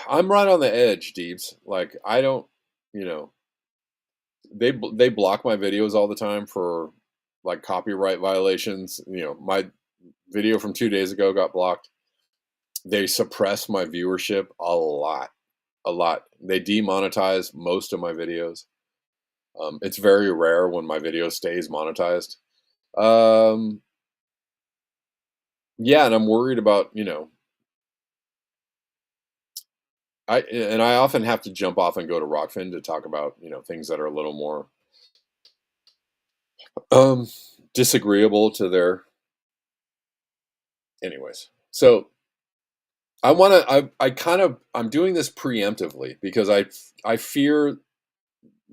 I'm right on the edge, Deeps. Like I don't, you know, they block my videos all the time for like copyright violations. My video from 2 days ago got blocked. They suppress my viewership a lot, a lot. They demonetize most of my videos. It's very rare when my video stays monetized. Um, yeah, and I'm worried about I often have to jump off and go to Rockfin to talk about things that are a little more um disagreeable to their anyways. So I'm doing this preemptively because I fear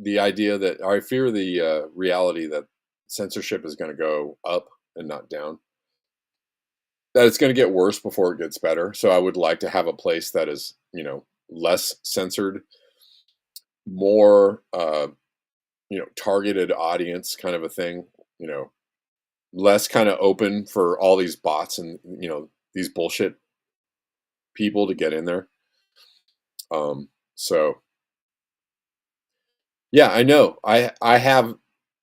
I fear the reality that censorship is going to go up and not down. That it's going to get worse before it gets better. So I would like to have a place that is, less censored, more, targeted audience kind of a thing, you know, less kind of open for all these bots and, these bullshit people to get in there. So yeah, I know. I have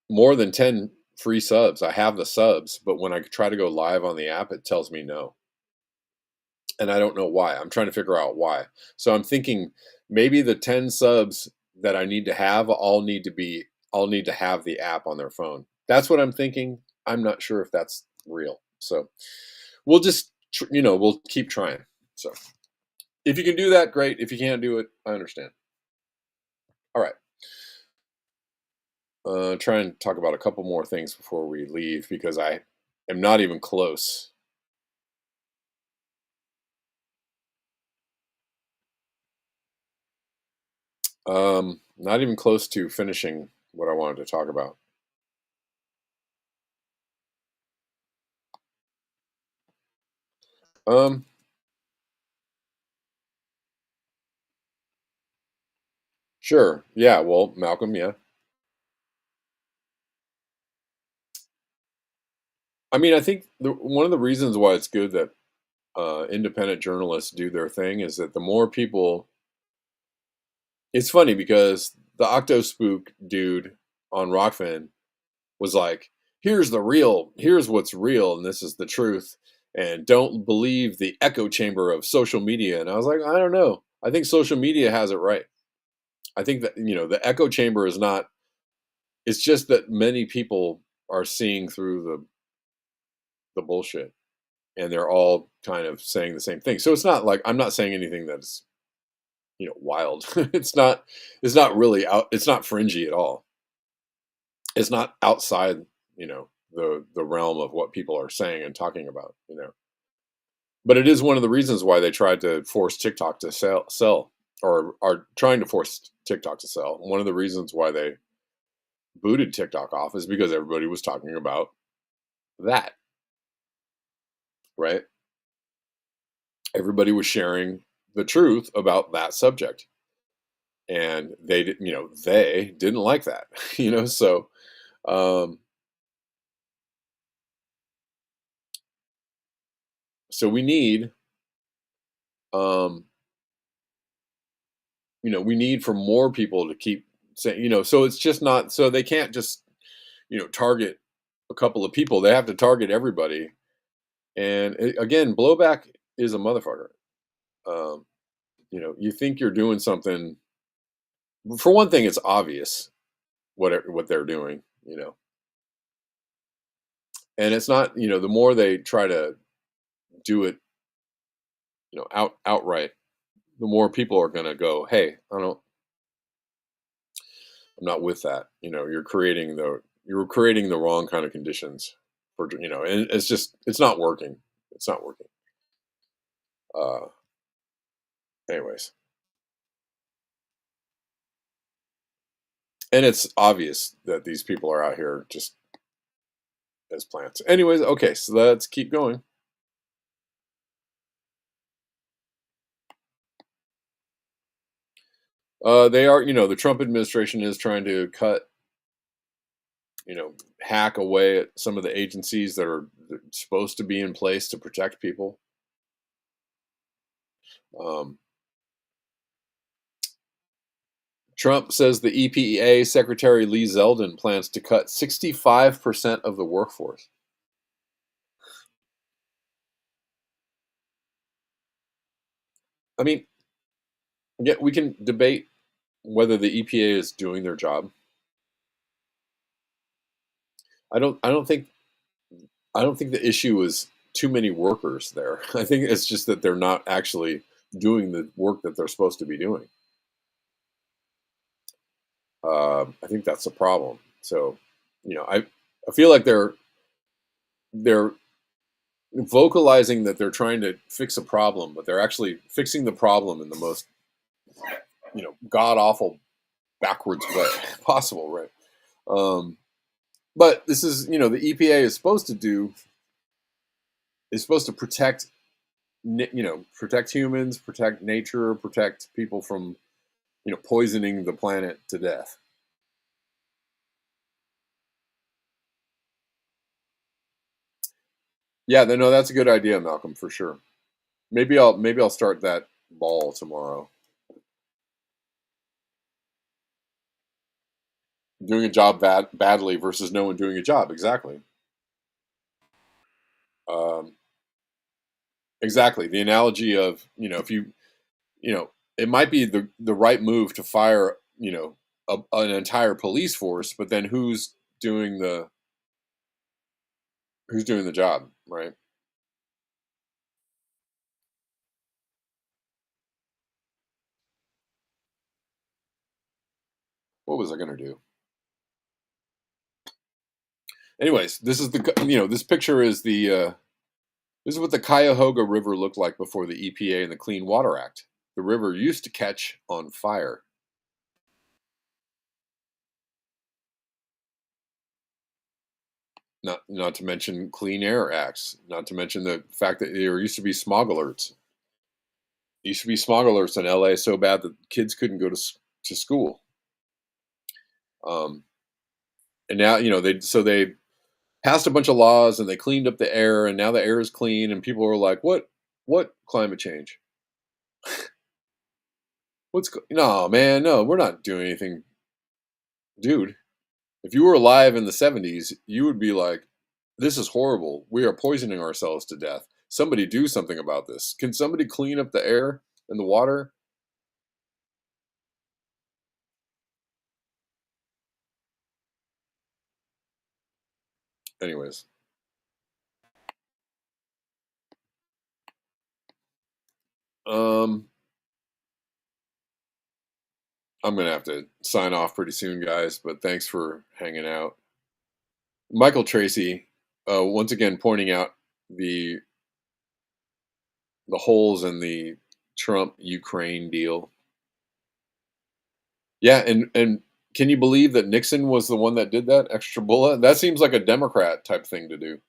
more than 10 free subs. I have the subs, but when I try to go live on the app, it tells me no. And I don't know why. I'm trying to figure out why. So I'm thinking maybe the 10 subs that I need to have all need to have the app on their phone. That's what I'm thinking. I'm not sure if that's real. So we'll just we'll keep trying. So if you can do that, great. If you can't do it, I understand. All right. Try and talk about a couple more things before we leave because I am not even close. Not even close to finishing what I wanted to talk about. Um, sure. Yeah. Well, Malcolm. Yeah. I mean, I think one of the reasons why it's good that independent journalists do their thing is that the more people, it's funny because the Octospook dude on Rockfin was like, here's what's real, and this is the truth, and don't believe the echo chamber of social media. And I was like, I don't know. I think social media has it right. I think that, the echo chamber is not, it's just that many people are seeing through the bullshit, and they're all kind of saying the same thing. So it's not like I'm not saying anything that's, wild. It's not really out, it's not fringy at all. It's not outside, the realm of what people are saying and talking about. But it is one of the reasons why they tried to force TikTok to sell, or are trying to force TikTok to sell. One of the reasons why they booted TikTok off is because everybody was talking about that, right? Everybody was sharing the truth about that subject, and they didn't like that. So um so we need um we need for more people to keep saying, so it's just not, so they can't just, target a couple of people. They have to target everybody. And again, blowback is a motherfucker. um you think you're doing something. For one thing, it's obvious what they're doing, and it's not, the more they try to do it, outright, the more people are going to go, hey, I'm not with that. You're creating the wrong kind of conditions for, and it's not working. It's not working. Uh, anyways, and it's obvious that these people are out here just as plants. Anyways, okay, so let's keep going. They are, the Trump administration is trying to hack away at some of the agencies that are supposed to be in place to protect people. Um, Trump says the EPA Secretary Lee Zeldin plans to cut 65% of the workforce. I mean, yeah, we can debate whether the EPA is doing their job. I don't think the issue is too many workers there. I think it's just that they're not actually doing the work that they're supposed to be doing. I think that's the problem. So, I feel like they're vocalizing that they're trying to fix a problem, but they're actually fixing the problem in the most, god awful, backwards way possible, right? Um, but this is, the EPA is supposed to protect, protect humans, protect nature, protect people from, poisoning the planet to death. Yeah, no, that's a good idea, Malcolm, for sure. Maybe I'll start that ball tomorrow. Doing a job badly versus no one doing a job. Exactly. Um, exactly. The analogy of, if it might be the right move to fire, an entire police force, but then who's doing the job, right? What was I going to do? Anyways, this is this picture is this is what the Cuyahoga River looked like before the EPA and the Clean Water Act. The river used to catch on fire. Not to mention Clean Air Acts. Not to mention the fact that there used to be smog alerts. Used to be smog alerts in LA so bad that kids couldn't go to school. Um, and now they passed a bunch of laws and they cleaned up the air, and now the air is clean, and people are like, what climate change? No, man, no, we're not doing anything, dude. If you were alive in the 70s, you would be like, this is horrible. We are poisoning ourselves to death. Somebody do something about this. Can somebody clean up the air and the water? Anyways, um, I'm gonna have to sign off pretty soon, guys. But thanks for hanging out. Michael Tracy, once again pointing out the the holes in the Trump Ukraine deal. Yeah, and can you believe that Nixon was the one that did that extra bullet? That seems like a Democrat type thing to do.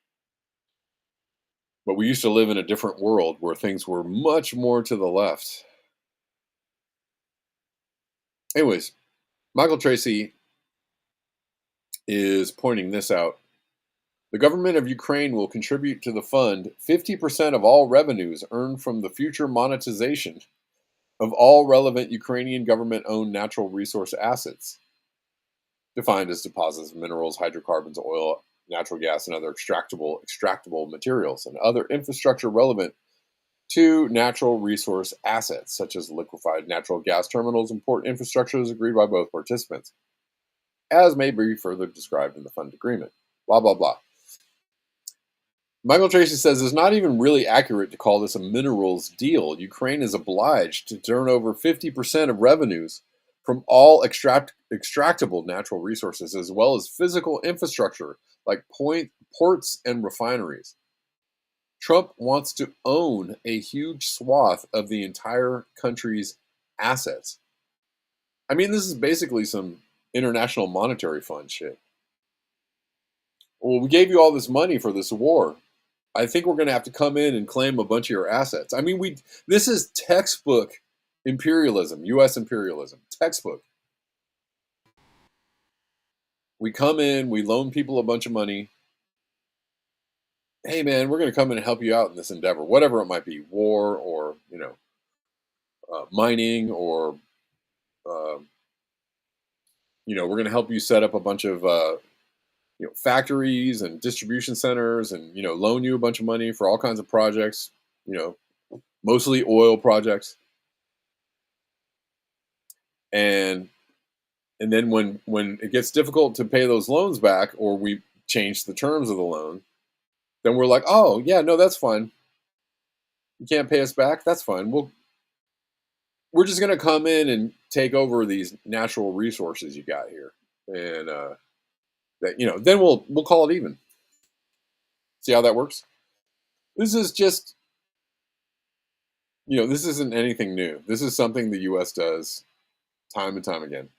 But we used to live in a different world where things were much more to the left. Anyways, Michael Tracy is pointing this out. The government of Ukraine will contribute to the fund 50% of all revenues earned from the future monetization of all relevant Ukrainian government owned natural resource assets, defined as deposits of minerals, hydrocarbons, oil, natural gas, and other extractable materials, and other infrastructure relevant to natural resource assets, such as liquefied natural gas terminals and port infrastructures agreed by both participants, as may be further described in the fund agreement. Blah, blah, blah. Michael Tracy says it's not even really accurate to call this a minerals deal. Ukraine is obliged to turn over 50% of revenues from all extractable natural resources, as well as physical infrastructure like ports and refineries. Trump wants to own a huge swath of the entire country's assets. I mean, this is basically some International Monetary Fund shit. Well, we gave you all this money for this war. I think we're going to have to come in and claim a bunch of your assets. I mean, this is textbook imperialism, U.S. imperialism, textbook. We come in, we loan people a bunch of money. Hey, man, we're going to come in and help you out in this endeavor, whatever it might be, war or, mining or, uh, we're going to help you set up a bunch of, factories and distribution centers and, loan you a bunch of money for all kinds of projects, mostly oil projects. And then when it gets difficult to pay those loans back, or we change the terms of the loan, then we're like, oh yeah, no, that's fine. You can't pay us back. That's fine. We're just gonna come in and take over these natural resources you got here, and then we'll call it even. See how that works? This is just this isn't anything new. This is something the U.S. does time and time again.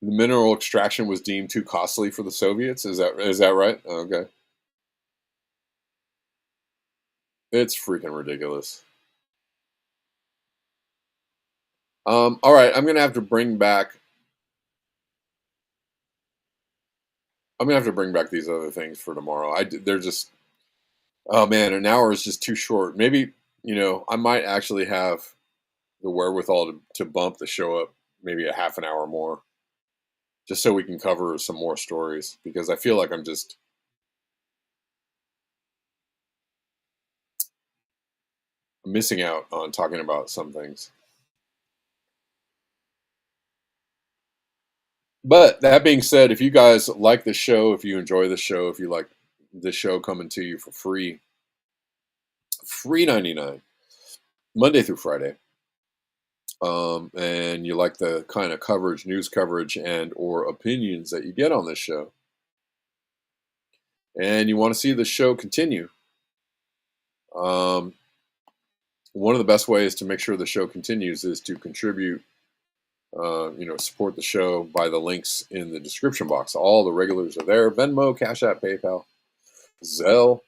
The mineral extraction was deemed too costly for the Soviets. Is that right? Okay. It's freaking ridiculous. All right, I'm gonna have to bring back. I'm gonna have to bring back these other things for tomorrow. They're just. Oh man, an hour is just too short. Maybe I might actually have the wherewithal to bump the show up maybe a half an hour more, just so we can cover some more stories, because I feel like I'm just missing out on talking about some things. But that being said, if you guys like the show, if you enjoy the show, if you like the show coming to you for free 99 Monday through Friday, and you like the kind of coverage, news coverage, and or opinions that you get on this show, and you want to see the show continue, one of the best ways to make sure the show continues is to contribute, support the show by the links in the description box. All the regulars are there: Venmo, CashApp, PayPal, Zelle,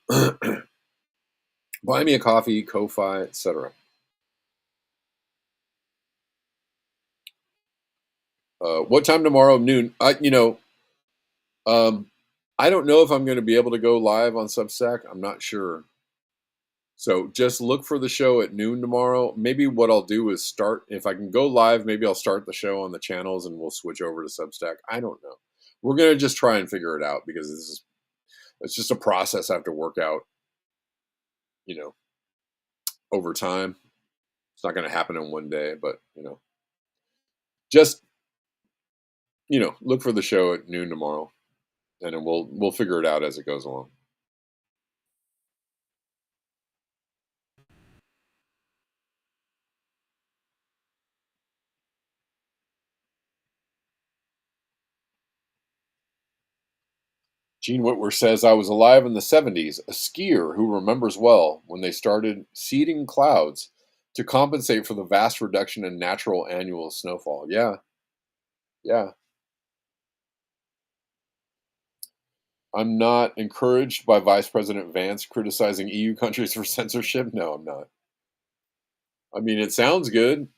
Buy Me a Coffee, Ko-Fi, etc. What time tomorrow? Noon. Um, I don't know if I'm going to be able to go live on Substack. I'm not sure. So just look for the show at noon tomorrow. Maybe what I'll do is start, if I can go live, maybe I'll start the show on the channels and we'll switch over to Substack. I don't know. We're going to just try and figure it out because it's just a process I have to work out, you know, over time. It's not going to happen in one day, but, just, look for the show at noon tomorrow and then we'll figure it out as it goes along. Gene Whitwer says, I was alive in the 70s, a skier who remembers well when they started seeding clouds to compensate for the vast reduction in natural annual snowfall. Yeah, yeah. I'm not encouraged by Vice President Vance criticizing EU countries for censorship. No, I'm not. I mean, it sounds good.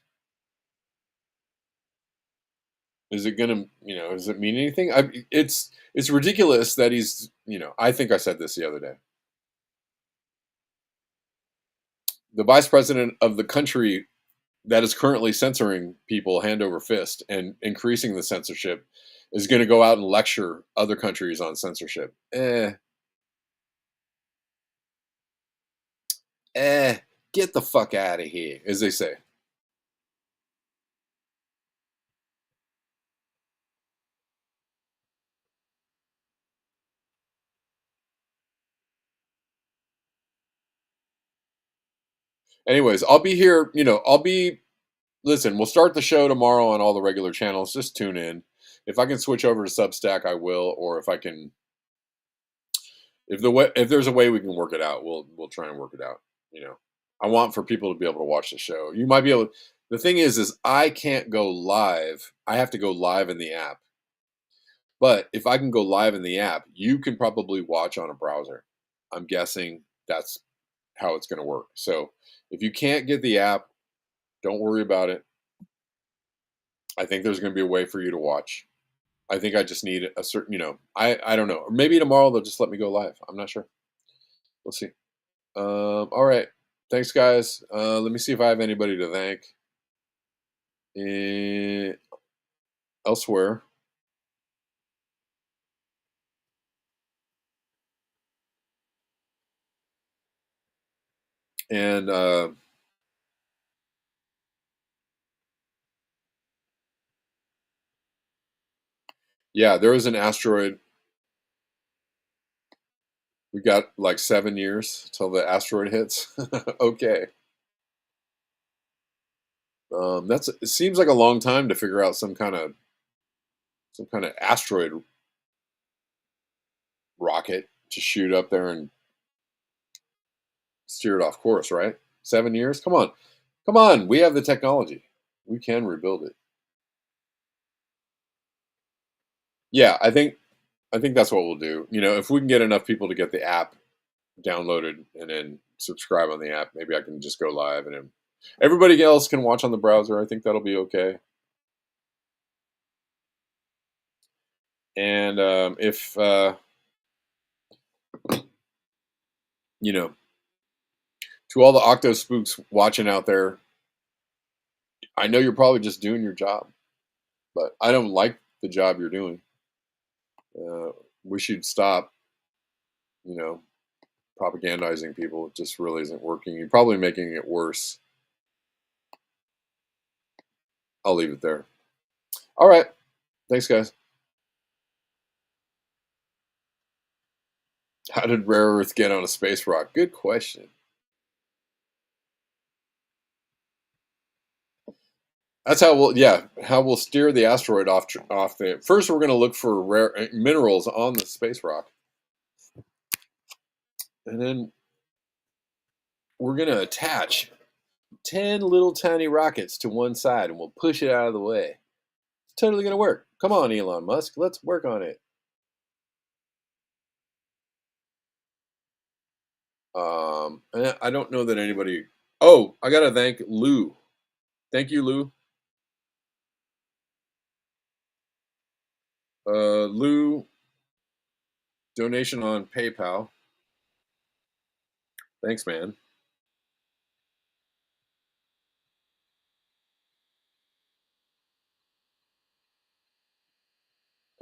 Is it gonna, does it mean anything? It's ridiculous that he's, I think I said this the other day. The vice president of the country that is currently censoring people hand over fist and increasing the censorship is going to go out and lecture other countries on censorship. Get the fuck out of here, as they say. Anyways, I'll be here, listen, we'll start the show tomorrow on all the regular channels. Just tune in. If I can switch over to Substack, I will, or if I can, if there's a way we can work it out, we'll try and work it out. I want for people to be able to watch the show. You might be able. The thing is I can't go live. I have to go live in the app. But if I can go live in the app, you can probably watch on a browser. I'm guessing that's how it's going to work. So if you can't get the app, don't worry about it. I think there's going to be a way for you to watch. I think I just need a certain, I don't know. Or maybe tomorrow they'll just let me go live. I'm not sure. We'll see. All right. Thanks, guys. Let me see if I have anybody to thank. Elsewhere. And yeah, there was an asteroid. We got like 7 years till the asteroid hits. Okay. It seems like a long time to figure out some kind of asteroid rocket to shoot up there and steer it off course, right? 7 years? Come on. Come on. We have the technology. We can rebuild it. Yeah, I think that's what we'll do. If we can get enough people to get the app downloaded and then subscribe on the app, maybe I can just go live and then everybody else can watch on the browser. I think that'll be okay. And if to all the Octo spooks watching out there, I know you're probably just doing your job, but I don't like the job you're doing. We should stop, you know, propagandizing people. It just really isn't working. You're probably making it worse. I'll leave it there. All right. Thanks, guys. How did rare earth get on a space rock? Good question. That's how we'll steer the asteroid off the. First, we're going to look for rare minerals on the space rock, and then we're going to attach 10 little tiny rockets to one side, and we'll push it out of the way. It's totally going to work. Come on, Elon Musk, let's work on it. And I don't know that anybody. Oh, I got to thank Lou. Thank you, Lou. Lou, donation on PayPal. Thanks, man.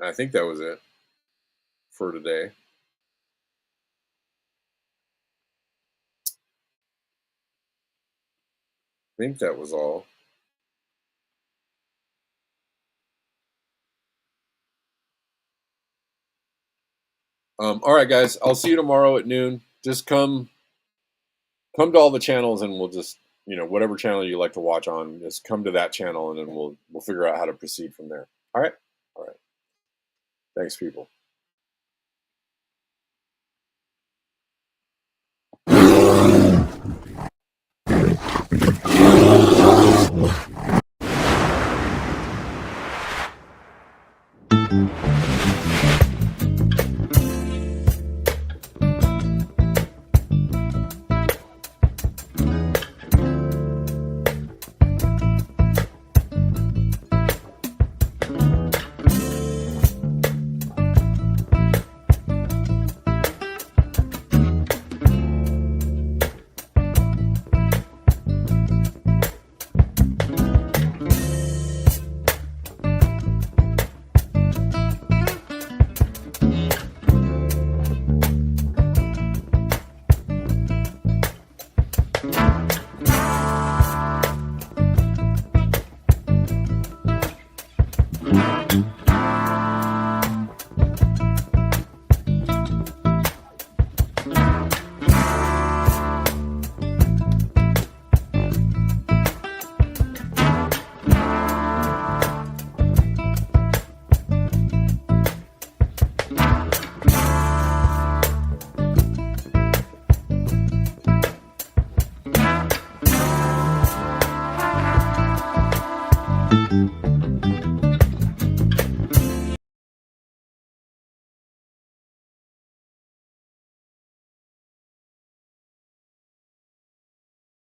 I think that was it for today. I think that was all. All right, guys. I'll see you tomorrow at noon. Just come to all the channels, and we'll just, whatever channel you like to watch on, just come to that channel, and then we'll figure out how to proceed from there. All right. All right. Thanks, people.